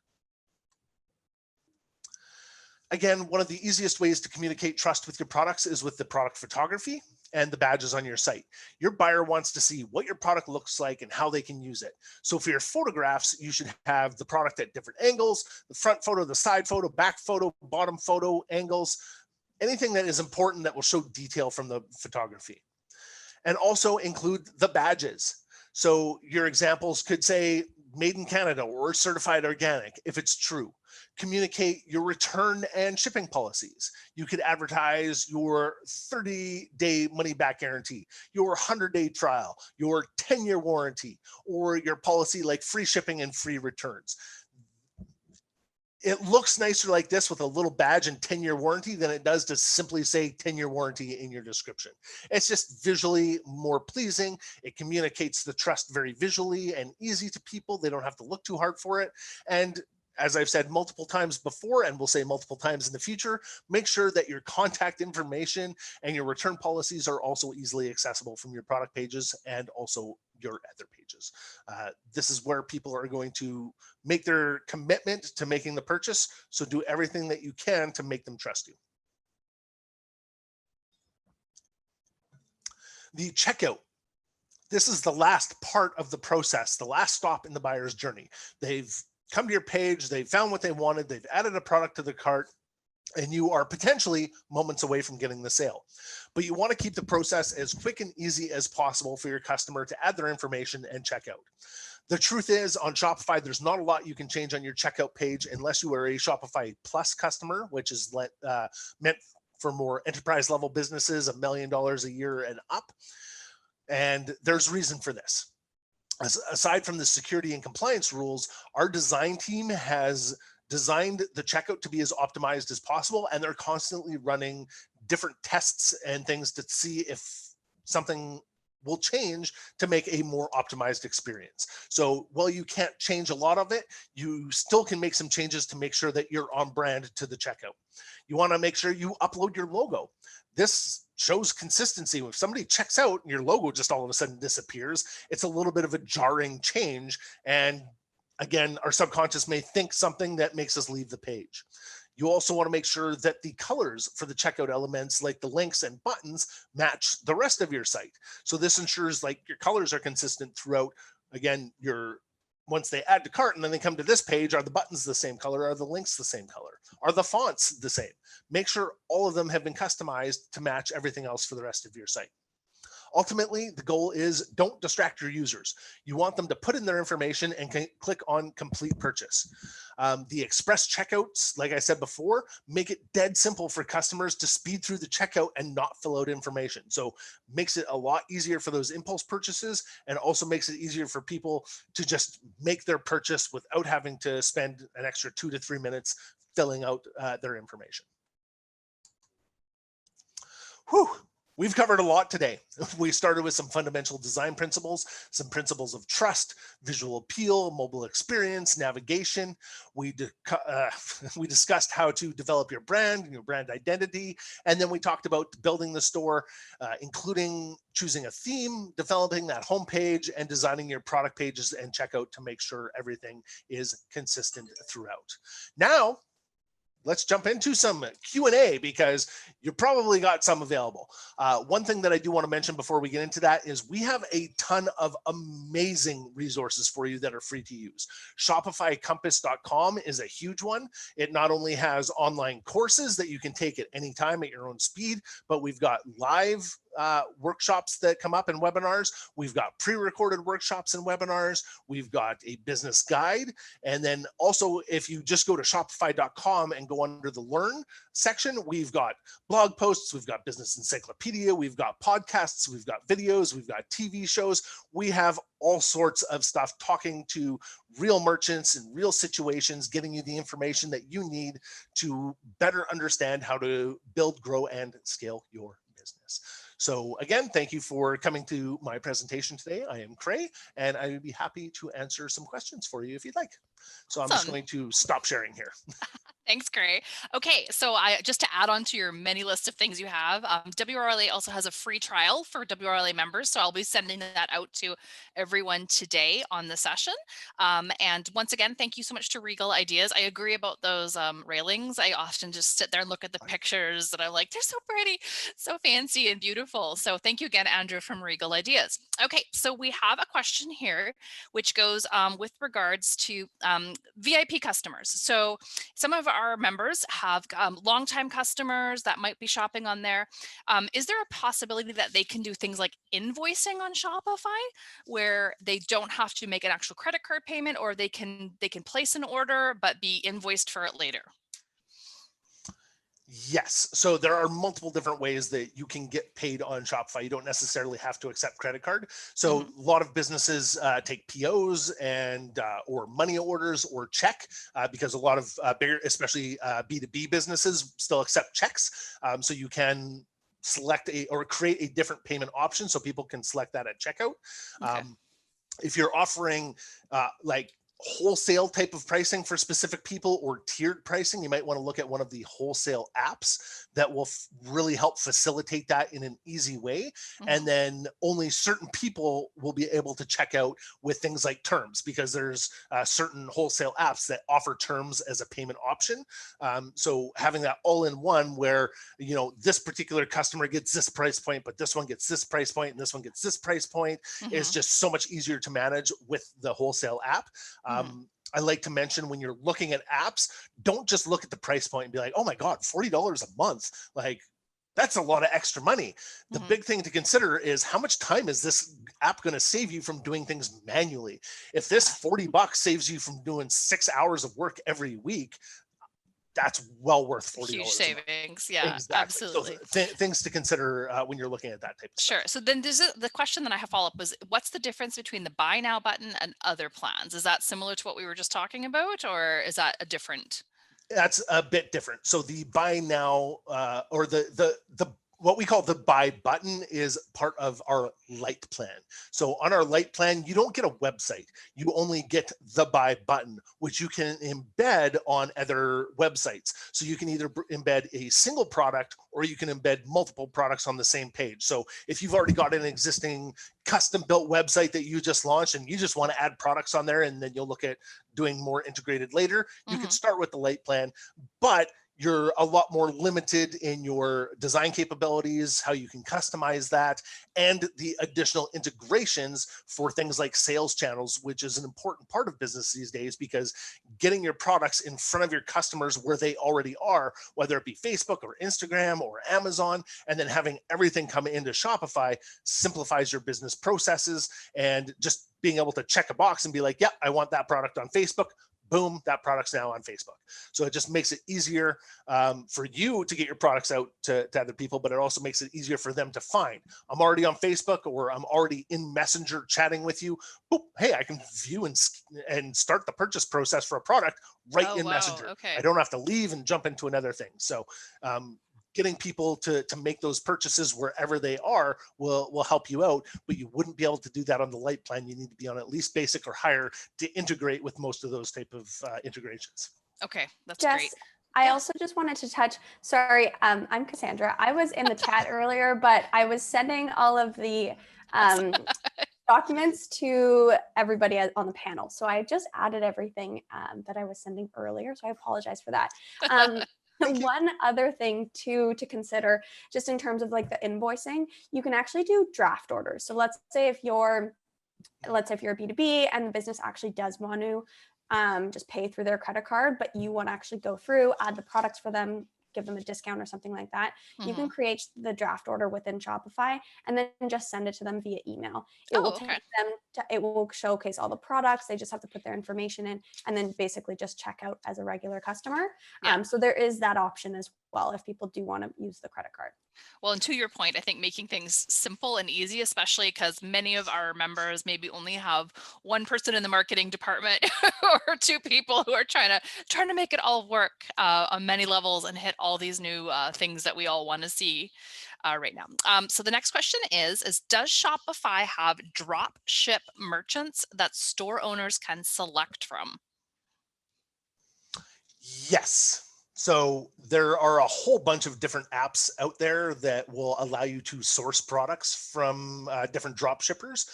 Again, one of the easiest ways to communicate trust with your products is with the product photography and the badges on your site. Your buyer wants to see what your product looks like and how they can use it. So for your photographs, you should have the product at different angles: the front photo, the side photo, back photo, bottom photo angles, anything that is important that will show detail from the photography. And also include the badges. So your examples could say made in Canada or certified organic, if it's true. Communicate your return and shipping policies. You could advertise your 30-day money-back guarantee, your 100-day trial, your 10-year warranty, or your policy like free shipping and free returns. It looks nicer like this with a little badge and 10-year warranty than it does to simply say 10-year warranty in your description. It's just visually more pleasing. It communicates the trust very visually and easy to people. They don't have to look too hard for it. And as I've said multiple times before, and will say multiple times in the future, make sure that your contact information and your return policies are also easily accessible from your product pages and also your other pages. This is where people are going to make their commitment to making the purchase. So do everything that you can to make them trust you. The checkout. This is the last part of the process, the last stop in the buyer's journey. They've come to your page, they found what they wanted, they've added a product to the cart, and you are potentially moments away from getting the sale. But you want to keep the process as quick and easy as possible for your customer to add their information and check out. The truth is, on Shopify, there's not a lot you can change on your checkout page unless you are a Shopify Plus customer, which is meant for more enterprise level businesses, $1 million a year and up. And there's reason for this. Aside from the security and compliance rules, our design team has designed the checkout to be as optimized as possible, and they're constantly running different tests and things to see if something will change to make a more optimized experience. So while you can't change a lot of it, you still can make some changes to make sure that you're on brand to the checkout. You want to make sure you upload your logo. This shows consistency. If somebody checks out and your logo just all of a sudden disappears, it's a little bit of a jarring change. And again, our subconscious may think something that makes us leave the page. You also want to make sure that the colors for the checkout elements, like the links and buttons, match the rest of your site. So this ensures like your colors are consistent throughout. Again, once they add to cart and then they come to this page, are the buttons the same color? Are the links the same color? Are the fonts the same? Make sure all of them have been customized to match everything else for the rest of your site. Ultimately, the goal is don't distract your users. You want them to put in their information and click on complete purchase. The express checkouts, like I said before, make it dead simple for customers to speed through the checkout and not fill out information. So makes it a lot easier for those impulse purchases, and also makes it easier for people to just make their purchase without having to spend an extra 2 to 3 minutes filling out their information. Whew. We've covered a lot today. We started with some fundamental design principles, some principles of trust, visual appeal, mobile experience, navigation. We discussed how to develop your brand and your brand identity. And then we talked about building the store, including choosing a theme, developing that homepage, and designing your product pages and checkout to make sure everything is consistent throughout. Now, let's jump into some Q&A because you probably got some available. One thing that I do want to mention before we get into that is we have a ton of amazing resources for you that are free to use. ShopifyCompass.com is a huge one. It not only has online courses that you can take at any time at your own speed, but we've got live workshops that come up in webinars. We've got pre-recorded workshops and webinars. We've got a business guide. And then also, if you just go to shopify.com and go under the learn section, we've got blog posts, we've got business encyclopedia, we've got podcasts, we've got videos, we've got TV shows. We have all sorts of stuff talking to real merchants in real situations, getting you the information that you need to better understand how to build, grow, and scale your business. So again, thank you for coming to my presentation today. I am Cray, and I would be happy to answer some questions for you if you'd like. So I'm just going to stop sharing here. Thanks, Gray. Okay, so just to add on to your many list of things you have, WRLA also has a free trial for WRLA members, so I'll be sending that out to everyone today on the session. And once again, thank you so much to Regal Ideas. I agree about those railings. I often just sit there and look at the pictures, and I'm like, they're so pretty, so fancy and beautiful. So thank you again, Andrew from Regal Ideas. Okay, so we have a question here, which goes with regards to VIP customers. So some of our members have longtime customers that might be shopping on there. Is there a possibility that they can do things like invoicing on Shopify, where they don't have to make an actual credit card payment, or they can place an order but be invoiced for it later? Yes. So there are multiple different ways that you can get paid on Shopify. You don't necessarily have to accept credit card. So a lot of businesses take POs and or money orders or check because a lot of bigger, especially B2B businesses, still accept checks. So you can select or create a different payment option so people can select that at checkout. Okay. If you're offering like wholesale type of pricing for specific people or tiered pricing, you might want to look at one of the wholesale apps that will really help facilitate that in an easy way. And then only certain people will be able to check out with things like terms, because there's certain wholesale apps that offer terms as a payment option. So having that all in one, where, you know, this particular customer gets this price point, but this one gets this price point and this one gets this price point, is just so much easier to manage with the wholesale app. I like to mention, when you're looking at apps, don't just look at the price point and be like, oh my God, $40 a month. Like, that's a lot of extra money. The big thing to consider is, how much time is this app going to save you from doing things manually? If this $40 saves you from doing 6 hours of work every week, that's well worth $40. Huge savings. Yeah, exactly. Absolutely. So things to consider when you're looking at that type of stuff. Sure. So then the question that I have follow up was, what's the difference between the buy now button and other plans? Is that similar to what we were just talking about, or is that a different? That's a bit different. So the buy now or the what we call the buy button is part of our light plan. So on our light plan, you don't get a website. You only get the buy button, which you can embed on other websites. So you can either embed a single product, or you can embed multiple products on the same page. So if you've already got an existing custom built website that you just launched and you just want to add products on there, and then you'll look at doing more integrated later, you can start with the light plan. But you're a lot more limited in your design capabilities, how you can customize that, and the additional integrations for things like sales channels, which is an important part of business these days, because getting your products in front of your customers where they already are, whether it be Facebook or Instagram or Amazon, and then having everything come into Shopify simplifies your business processes. And just being able to check a box and be like, yeah, I want that product on Facebook. Boom, that product's now on Facebook. So it just makes it easier for you to get your products out to other people, but it also makes it easier for them to find. I'm already on Facebook, or I'm already in Messenger chatting with you. Boop, hey, I can view and start the purchase process for a product right in Messenger. Okay. I don't have to leave and jump into another thing. So getting people to make those purchases wherever they are will help you out, but you wouldn't be able to do that on the light plan. You need to be on at least basic or higher to integrate with most of those type of integrations. Okay, that's Jess, great. I also just wanted to touch, sorry, I'm Cassandra. I was in the chat earlier, but I was sending all of the documents to everybody on the panel. So I just added everything that I was sending earlier. So I apologize for that. One other thing to consider, just in terms of like the invoicing, you can actually do draft orders. So let's say if you're a B2B and the business actually does want to just pay through their credit card, but you want to actually go through, add the products for them, give them a discount or something like that, you can create the draft order within Shopify and then just send it to them via email. It will take them it will showcase all the products. They just have to put their information in and then basically just check out as a regular customer. So there is that option as well if people do want to use the credit card. Well, and to your point, I think making things simple and easy, especially because many of our members maybe only have one person in the marketing department or two people who are trying to make it all work on many levels and hit all these new things that we all want to see right now. So the next question is does Shopify have drop ship merchants that store owners can select from? Yes. So there are a whole bunch of different apps out there that will allow you to source products from different drop shippers.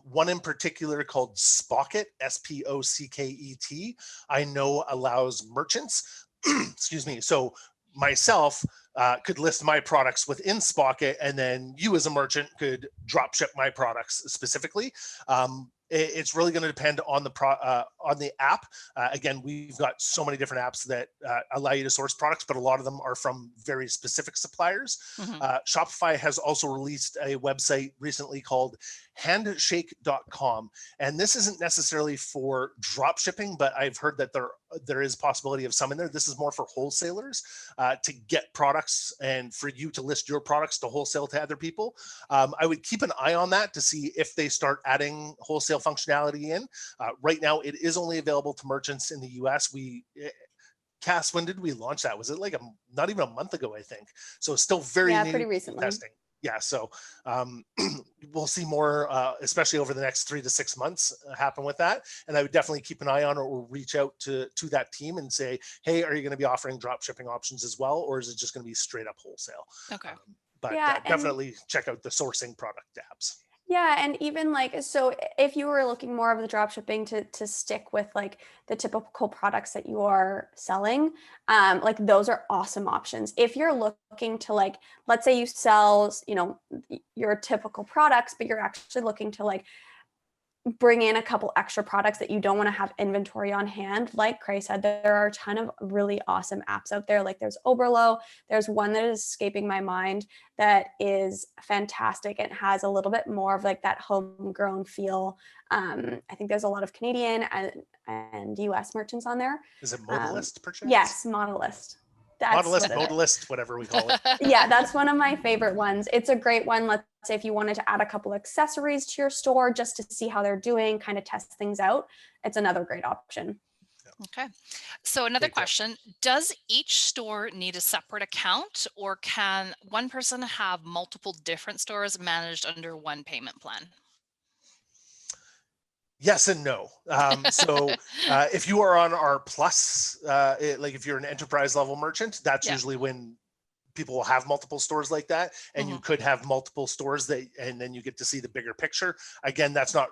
One in particular called Spocket, Spocket, I know allows merchants, excuse me. So myself could list my products within Spocket, and then you as a merchant could drop ship my products specifically. It's really going to depend on the app. Again, we've got so many different apps that allow you to source products, but a lot of them are from very specific suppliers. Shopify has also released a website recently called handshake.com. And this isn't necessarily for drop shipping, but I've heard that there is possibility of some in there. This is more for wholesalers to get products and for you to list your products to wholesale to other people. I would keep an eye on that to see if they start adding wholesale functionality in. Right now, it is only available to merchants in the US. Cass, when did we launch that? Was it like not even a month ago, I think. So still very new, pretty recently. testing. Yeah, so we'll see more, especially over the next 3 to 6 months happen with that. And I would definitely keep an eye on it or reach out to that team and say, hey, are you going to be offering drop shipping options as well? Or is it just going to be straight up wholesale? Okay. But definitely check out the sourcing product apps. Yeah, and even like, so if you were looking more of the drop shipping to stick with like the typical products that you are selling, like those are awesome options. If you're looking to like, let's say you sell, your typical products, but you're actually looking to like bring in a couple extra products that you don't want to have inventory on hand. Like Cray said, there are a ton of really awesome apps out there. Like there's WRLA. There's one that is escaping my mind that is fantastic. It has a little bit more of like that homegrown feel. I think there's a lot of Canadian and US merchants on there. Is it Modalist perchance? Yes, Modalist. Modalist, whatever we call it. Yeah, that's one of my favorite ones. It's a great one. Let's say if you wanted to add a couple accessories to your store just to see how they're doing, kind of test things out, it's another great option. Okay. So another question, does each store need a separate account, or can one person have multiple different stores managed under one payment plan? Yes and no. So if you are on our plus, like if you're an enterprise level merchant, that's usually when people will have multiple stores like that, and you could have multiple stores and then you get to see the bigger picture. Again, that's not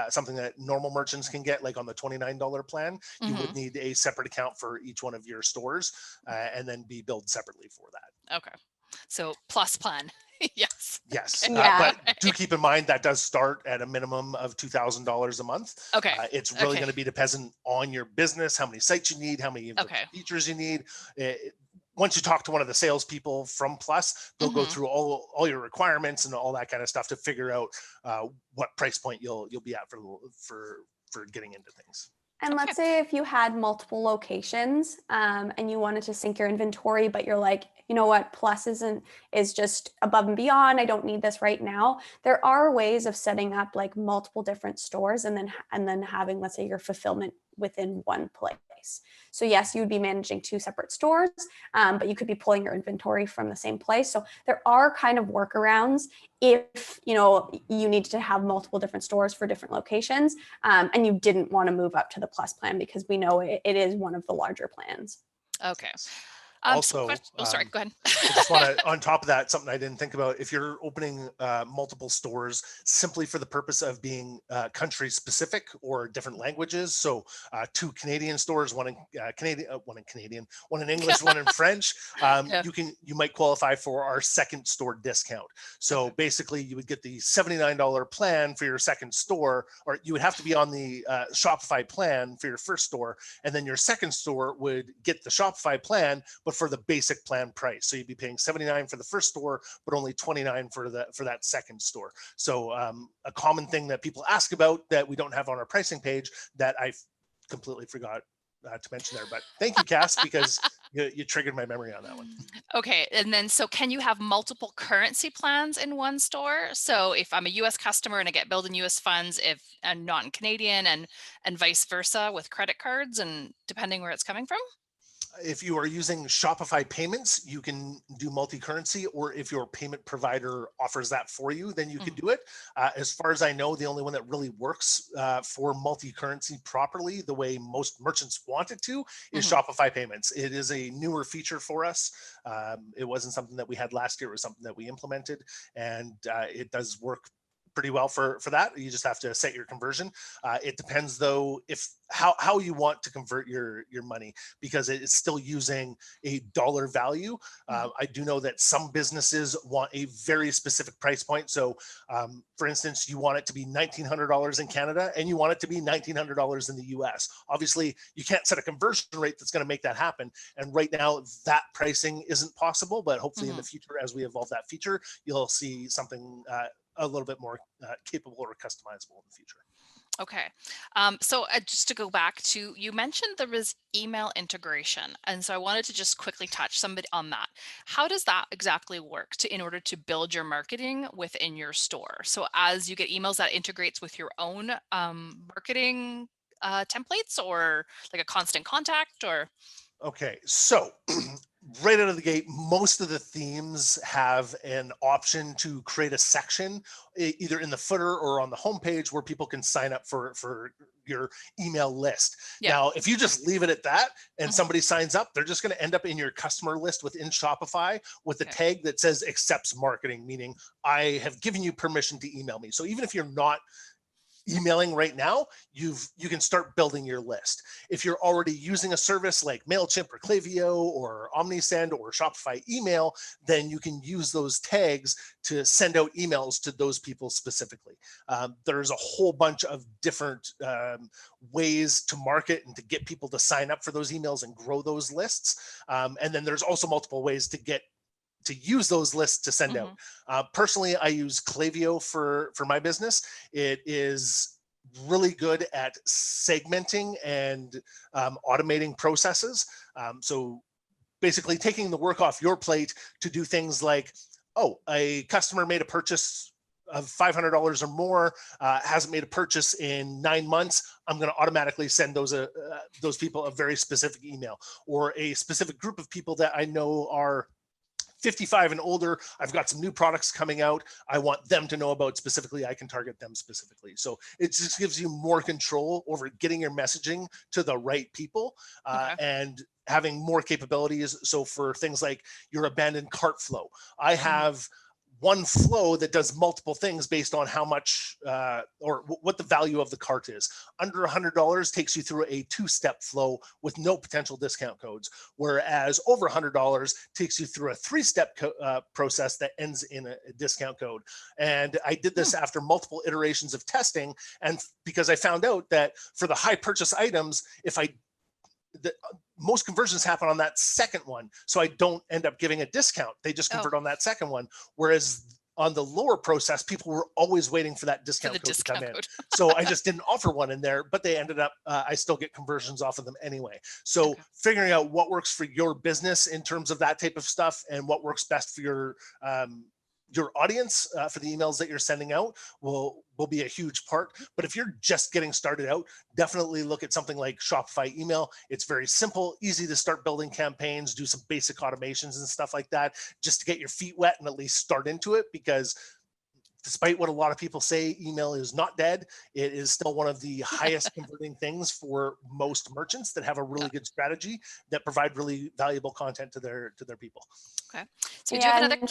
something that normal merchants can get, like on the $29 plan, you would Mhm. need a separate account for each one of your stores, and then be billed separately for that. Okay. So plus plan. Yes. Yes, Okay. Yeah. but do keep in mind that does start at a minimum of $2,000 a month. Okay. It's really Okay. going to be dependent on your business, how many sites you need, how many of the Okay. features you need. Once you talk to one of the salespeople from Plus, they'll go Mhm. through all your requirements and all that kind of stuff to figure out what price point you'll be at for getting into things. And Okay. let's say if you had multiple locations and you wanted to sync your inventory, but you're like, you know what, Plus is just above and beyond. I don't need this right now. There are ways of setting up like multiple different stores and then having, let's say, your fulfillment within one place. So yes, you would be managing two separate stores, but you could be pulling your inventory from the same place. So there are kind of workarounds if you need to have multiple different stores for different locations, and you didn't want to move up to the Plus plan, because we know it is one of the larger plans. Okay. Also, oh, sorry, go ahead. I just want to, on top of that, something I didn't think about, if you're opening multiple stores simply for the purpose of being country specific or different languages, so two Canadian stores, one in Canadian, one in English, one in French, Yeah. you might qualify for our second store discount. So Okay. basically you would get the $79 plan for your second store, or you would have to be on the Shopify plan for your first store, and then your second store would get the Shopify plan, but for the basic plan price. So you'd be paying $79 for the first store, but only $29 for that second store. So a common thing that people ask about that we don't have on our pricing page that I completely forgot to mention there. But thank you, Cass, because you triggered my memory on that one. Okay. And then, so can you have multiple currency plans in one store? So if I'm a US customer and I get billed in US funds, if I'm not in Canadian, and vice versa with credit cards, and depending where it's coming from? If you are using Shopify payments, you can do multi-currency, or if your payment provider offers that for you, then you can do it. As far as I know, the only one that really works for multi-currency properly, the way most merchants want it to, is Mhm. Shopify payments. It is a newer feature for us. It wasn't something that we had last year. It was something that we implemented, and it does work pretty well for that. You just have to set your conversion. It depends though if how you want to convert your money, because it's still using a dollar value. I do know that some businesses want a very specific price point. So for instance, you want it to be $1,900 in Canada and you want it to be $1,900 in the US. Obviously you can't set a conversion rate that's going to make that happen, and right now that pricing isn't possible, but hopefully in the future, as we evolve that feature, you'll see something a little bit more capable or customizable in the future. Okay. So just to go back to, you mentioned there was email integration. And so I wanted to just quickly touch somebody on that. How does that exactly work in order to build your marketing within your store? So as you get emails, that integrates with your own marketing templates, or like a constant contact, or? Okay, so right out of the gate, most of the themes have an option to create a section either in the footer or on the homepage where people can sign up for your email list. Yeah. Now, if you just leave it at that and Mhm. somebody signs up, they're just going to end up in your customer list within Shopify with a Okay. tag that says accepts marketing, meaning I have given you permission to email me. So even if you're not emailing right now, you can start building your list. If you're already using a service like MailChimp or Klaviyo or OmniSend or Shopify email, then you can use those tags to send out emails to those people specifically. There's a whole bunch of different ways to market and to get people to sign up for those emails and grow those lists. And then there's also multiple ways to use those lists to send out. Personally, I use Klaviyo for my business. It is really good at segmenting and automating processes. So basically taking the work off your plate to do things like, oh, a customer made a purchase of $500 or more, hasn't made a purchase in 9 months. I'm going to automatically send those people a very specific email, or a specific group of people that I know are 55 and older. I've got some new products coming out. I want them to know about specifically. I can target them specifically. So it just gives you more control over getting your messaging to the right people, and having more capabilities. So for things like your abandoned cart flow, I have one flow that does multiple things based on how much or what the value of the cart is. Under $100 takes you through a 2-step flow with no potential discount codes, whereas over $100 takes you through a 3-step process that ends in a discount code. And I did this after multiple iterations of testing, and because I found out that for the high purchase items, most conversions happen on that second one, so I don't end up giving a discount. They just convert on that second one, whereas on the lower process, people were always waiting for that discount code to come in. So I just didn't offer one in there, but they ended up, I still get conversions off of them anyway. So figuring out what works for your business in terms of that type of stuff and what works best for your audience for the emails that you're sending out will be a huge part. But if you're just getting started out, definitely look at something like Shopify email. It's very simple, easy to start building campaigns, do some basic automations and stuff like that, just to get your feet wet and at least start into it. Because despite what a lot of people say, email is not dead. It is still one of the highest converting things for most merchants that have a really good strategy that provide really valuable content to their people. Okay. So we do have another.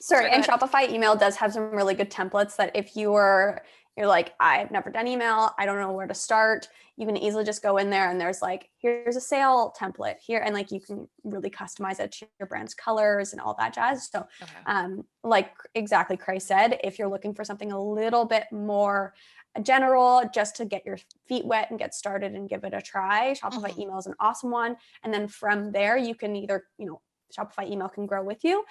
Sorry, and Shopify email does have some really good templates that if you're like, I've never done email, I don't know where to start, you can easily just go in there and there's like, here's a sale template here. And like, you can really customize it to your brand's colors and all that jazz. So like exactly Craig said, if you're looking for something a little bit more general, just to get your feet wet and get started and give it a try, Shopify email is an awesome one. And then from there, you can either, Shopify email can grow with you.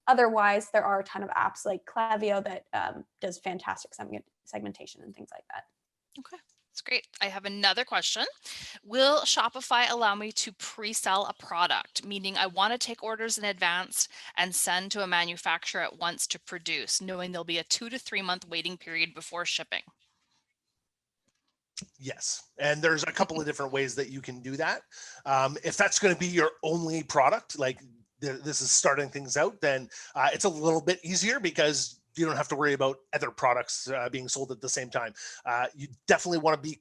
Otherwise, there are a ton of apps like Klaviyo that does fantastic segmentation and things like that. Okay, that's great. I have another question. Will Shopify allow me to pre-sell a product? Meaning I want to take orders in advance and send to a manufacturer at once to produce, knowing there'll be a 2 to 3 month waiting period before shipping. Yes. And there's a couple of different ways that you can do that. If that's going to be your only product, like this is starting things out, then it's a little bit easier because you don't have to worry about other products being sold at the same time. You definitely want to be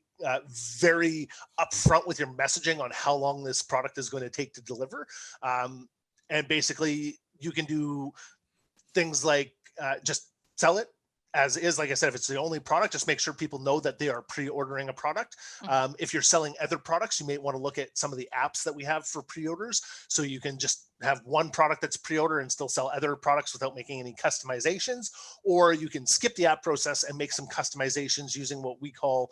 very upfront with your messaging on how long this product is going to take to deliver. And basically you can do things like just sell it as is. Like I said, if it's the only product, just make sure people know that they are pre-ordering a product. If you're selling other products, you may want to look at some of the apps that we have for pre-orders. So you can just have one product that's pre-order and still sell other products without making any customizations, or you can skip the app process and make some customizations using what we call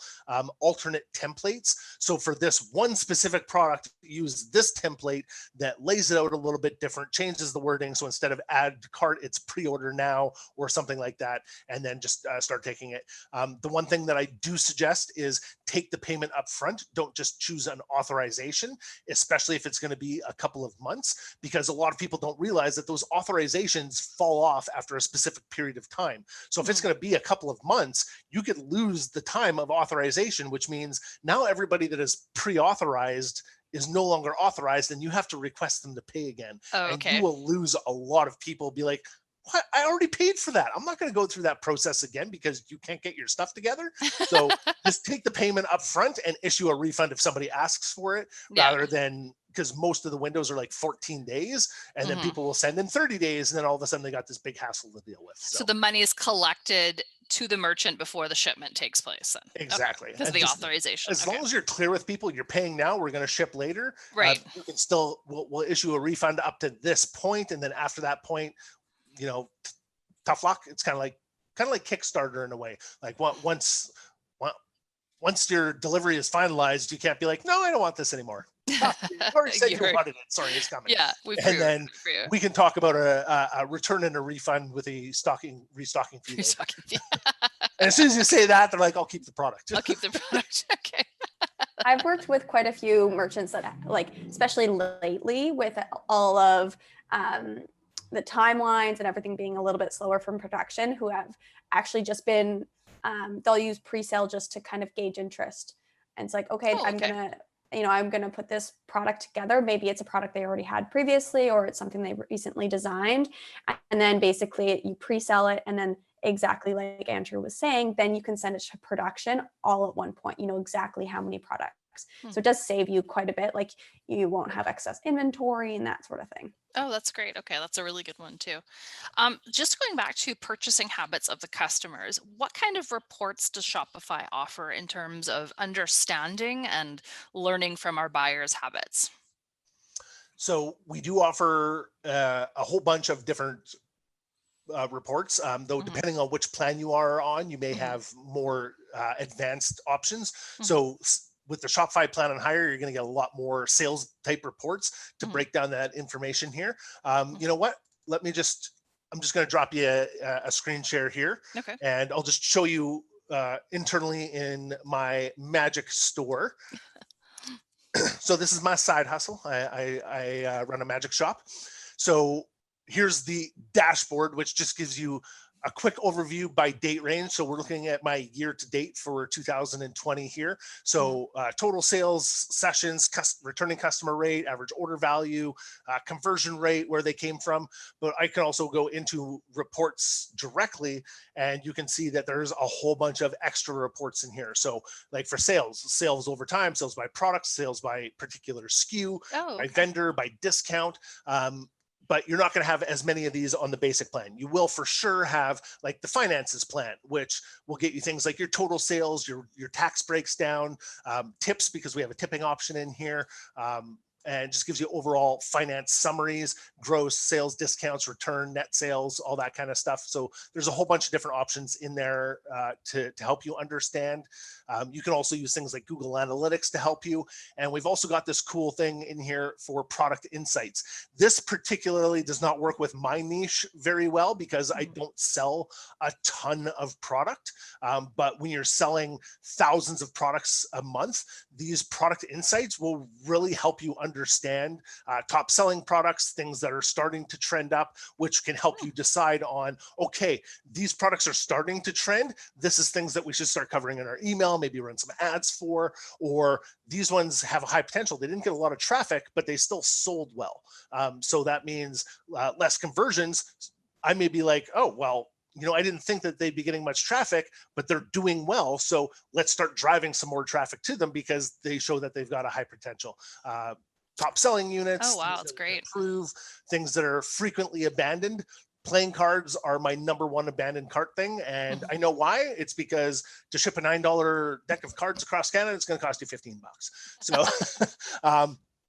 alternate templates. So for this one specific product, use this template that lays it out a little bit different, changes the wording. So instead of add to cart, it's pre-order now or something like that, and then just start taking it. The one thing that I do suggest is take the payment up front. Don't just choose an authorization, especially if it's going to be a couple of months, because a lot of people don't realize that those authorizations fall off after a specific period of time. So if it's going to be a couple of months, you could lose the time of authorization, which means now everybody that is pre-authorized is no longer authorized, and you have to request them to pay again. And you will lose a lot of people. Be like, what? I already paid for that. I'm not going to go through that process again because you can't get your stuff together. So just take the payment up front and issue a refund if somebody asks for it, rather than, because most of the windows are like 14 days and then people will send in 30 days and then all of a sudden they got this big hassle to deal with. So the money is collected to the merchant before the shipment takes place then. Exactly. Because of the authorization. As long as you're clear with people, you're paying now, we're going to ship later. Right. You can still, we'll issue a refund up to this point, and then after that point, tough luck. It's kind of like Kickstarter in a way. Like once your delivery is finalized, you can't be like, no, I don't want this anymore. You already said you wanted it. Sorry, it's coming. Yeah, and then we can talk about a return and a refund with a restocking fee. And as soon as you say that, they're like, I'll keep the product. I'll keep the product. Okay. I've worked with quite a few merchants that, like, especially lately with all of the timelines and everything being a little bit slower from production, who have actually just been, they'll use pre-sale just to kind of gauge interest. And it's like, okay, I'm going to put this product together. Maybe it's a product they already had previously, or it's something they recently designed. And then basically you pre-sell it. And then exactly like Andrew was saying, then you can send it to production all at one point. You know exactly how many products products. So it does save you quite a bit. Like you won't have excess inventory and that sort of thing. Oh, that's great. Okay, that's a really good one too. Just going back to purchasing habits of the customers, what kind of reports does Shopify offer in terms of understanding and learning from our buyers' habits? So we do offer a whole bunch of different reports, though Mhm, depending on which plan you are on, you may mhm, have more advanced options. mhm, So with the Shopify plan on hire, you're going to get a lot more sales type reports to mhm, break down that information here. mhm. You know what? I'm just going to drop you a screen share here, Okay. and I'll just show you internally in my Magic store. So this is my side hustle. I run a magic shop. So here's the dashboard, which just gives you a quick overview by date range. So we're looking at my year to date for 2020 here. Mhm. So total sales sessions, returning customer rate, average order value, conversion rate, where they came from. But I can also go into reports directly, and you can see that there's a whole bunch of extra reports in here. So like for sales over time, sales by product, sales by particular SKU, Oh, by okay. vendor, by discount. But you're not going to have as many of these on the basic plan. You will for sure have like the finances plan, which will get you things like your total sales, your tax breaks down, tips, because we have a tipping option in here, and just gives you overall finance summaries, gross sales, discounts, return, net sales, all that kind of stuff. So there's a whole bunch of different options in there to help you understand. You can also use things like Google Analytics to help you. And we've also got this cool thing in here for product insights. This particularly does not work with my niche very well because I Mhm. don't sell a ton of product. But when you're selling thousands of products a month, these product insights will really help you understand top selling products, things that are starting to trend up, which can help you decide on, okay, these products are starting to trend. This is things that we should start covering in our email, maybe run some ads for, or these ones have a high potential. They didn't get a lot of traffic, but they still sold well. So that means less conversions. I may be like, oh, well, I didn't think that they'd be getting much traffic, but they're doing well. So let's start driving some more traffic to them because they show that they've got a high potential. Top selling Oh, units, wow, things that's that we can great. improve, things that are frequently abandoned. Playing cards are my number one abandoned cart thing. And Mhm. I know why. It's because to ship a $9 deck of cards across Canada, it's going to cost you $15. So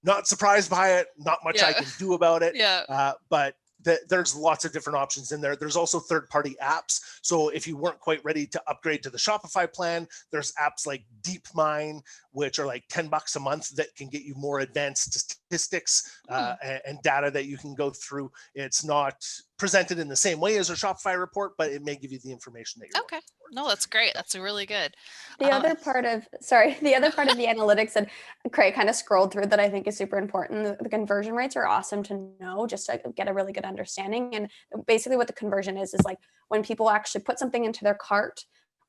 not surprised by it, not much I Yeah. can do about it. Yeah. But there's lots of different options in there. There's also third-party apps. So if you weren't quite ready to upgrade to the Shopify plan, there's apps like DeepMine, which are like $10 a month that can get you more advanced statistics Hmm. and data that you can go through. It's not presented in the same way as a Shopify report, but it may give you the information that you're Okay. looking for. No, that's great. So, That's really good. The Uh, other part of, the other part of the analytics that Craig kind of scrolled through that I think is super important, the conversion rates are awesome to know just to get a really good understanding. And basically what the conversion is like when people actually put something into their cart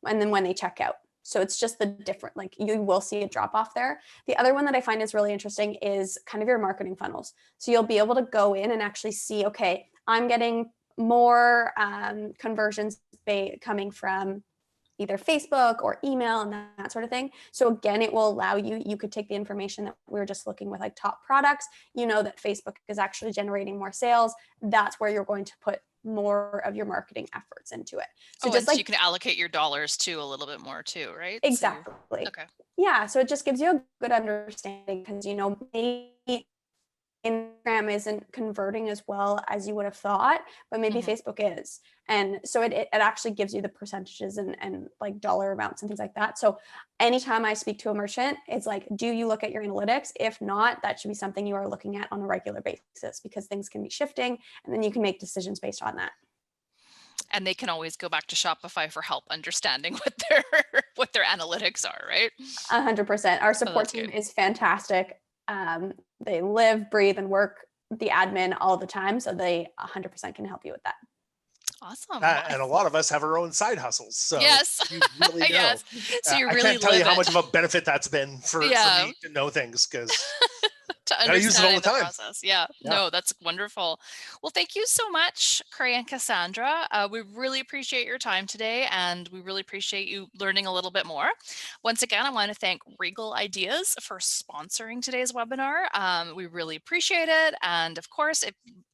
and then when they check out. So it's just the different, like you will see a drop off there. The other one that I find is really interesting is kind of your marketing funnels. So you'll be able to go in and actually see, okay, I'm getting more conversions coming from either Facebook or email and that sort of thing. So again, it will allow you could take the information that we were just looking with like top products, that Facebook is actually generating more sales. That's where you're going to put more of your marketing efforts into it. So oh, just and so like you can allocate your dollars too a little bit more too, right? So you're exactly. okay. Yeah. So it just gives you a good understanding because, maybe Instagram isn't converting as well as you would have thought, but maybe Mhm. Facebook is. And so it actually gives you the percentages and like dollar amounts and things like that. So anytime I speak to a merchant, it's like, do you look at your analytics? If not, that should be something you are looking at on a regular basis because things can be shifting and then you can make decisions based on that. And they can always go back to Shopify for help understanding what their analytics are, right? 100%. Our Oh, support that's team good. is fantastic. They live, breathe, and work the admin all the time. So they 100% can help you with that. Awesome. Well, and a lot of us have our own side hustles. So yes. you really know. Yes. So you I really can't tell you live how it. much of a benefit that's been for Yeah, me to know things because Gotta use it all understanding the time. process. Yeah, Yeah. no, that's wonderful. Well, thank you so much, Cray and Cassandra. We really appreciate your time today, and we really appreciate you learning a little bit more. Once again, I want to thank Regal Ideas for sponsoring today's webinar. We really appreciate it. And of course,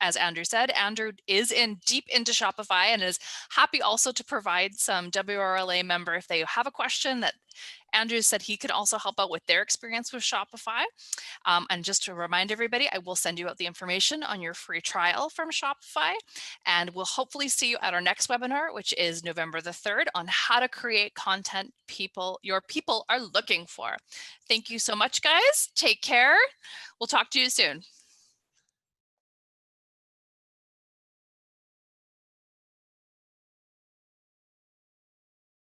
as Andrew said, Andrew is deep into Shopify and is happy also to provide some WRLA member if they have a question that Andrew said he could also help out with their experience with Shopify. And just to remind everybody, I will send you out the information on your free trial from Shopify. And we'll hopefully see you at our next webinar, which is November the 3rd, on how to create content your people are looking for. Thank you so much, guys. Take care. We'll talk to you soon.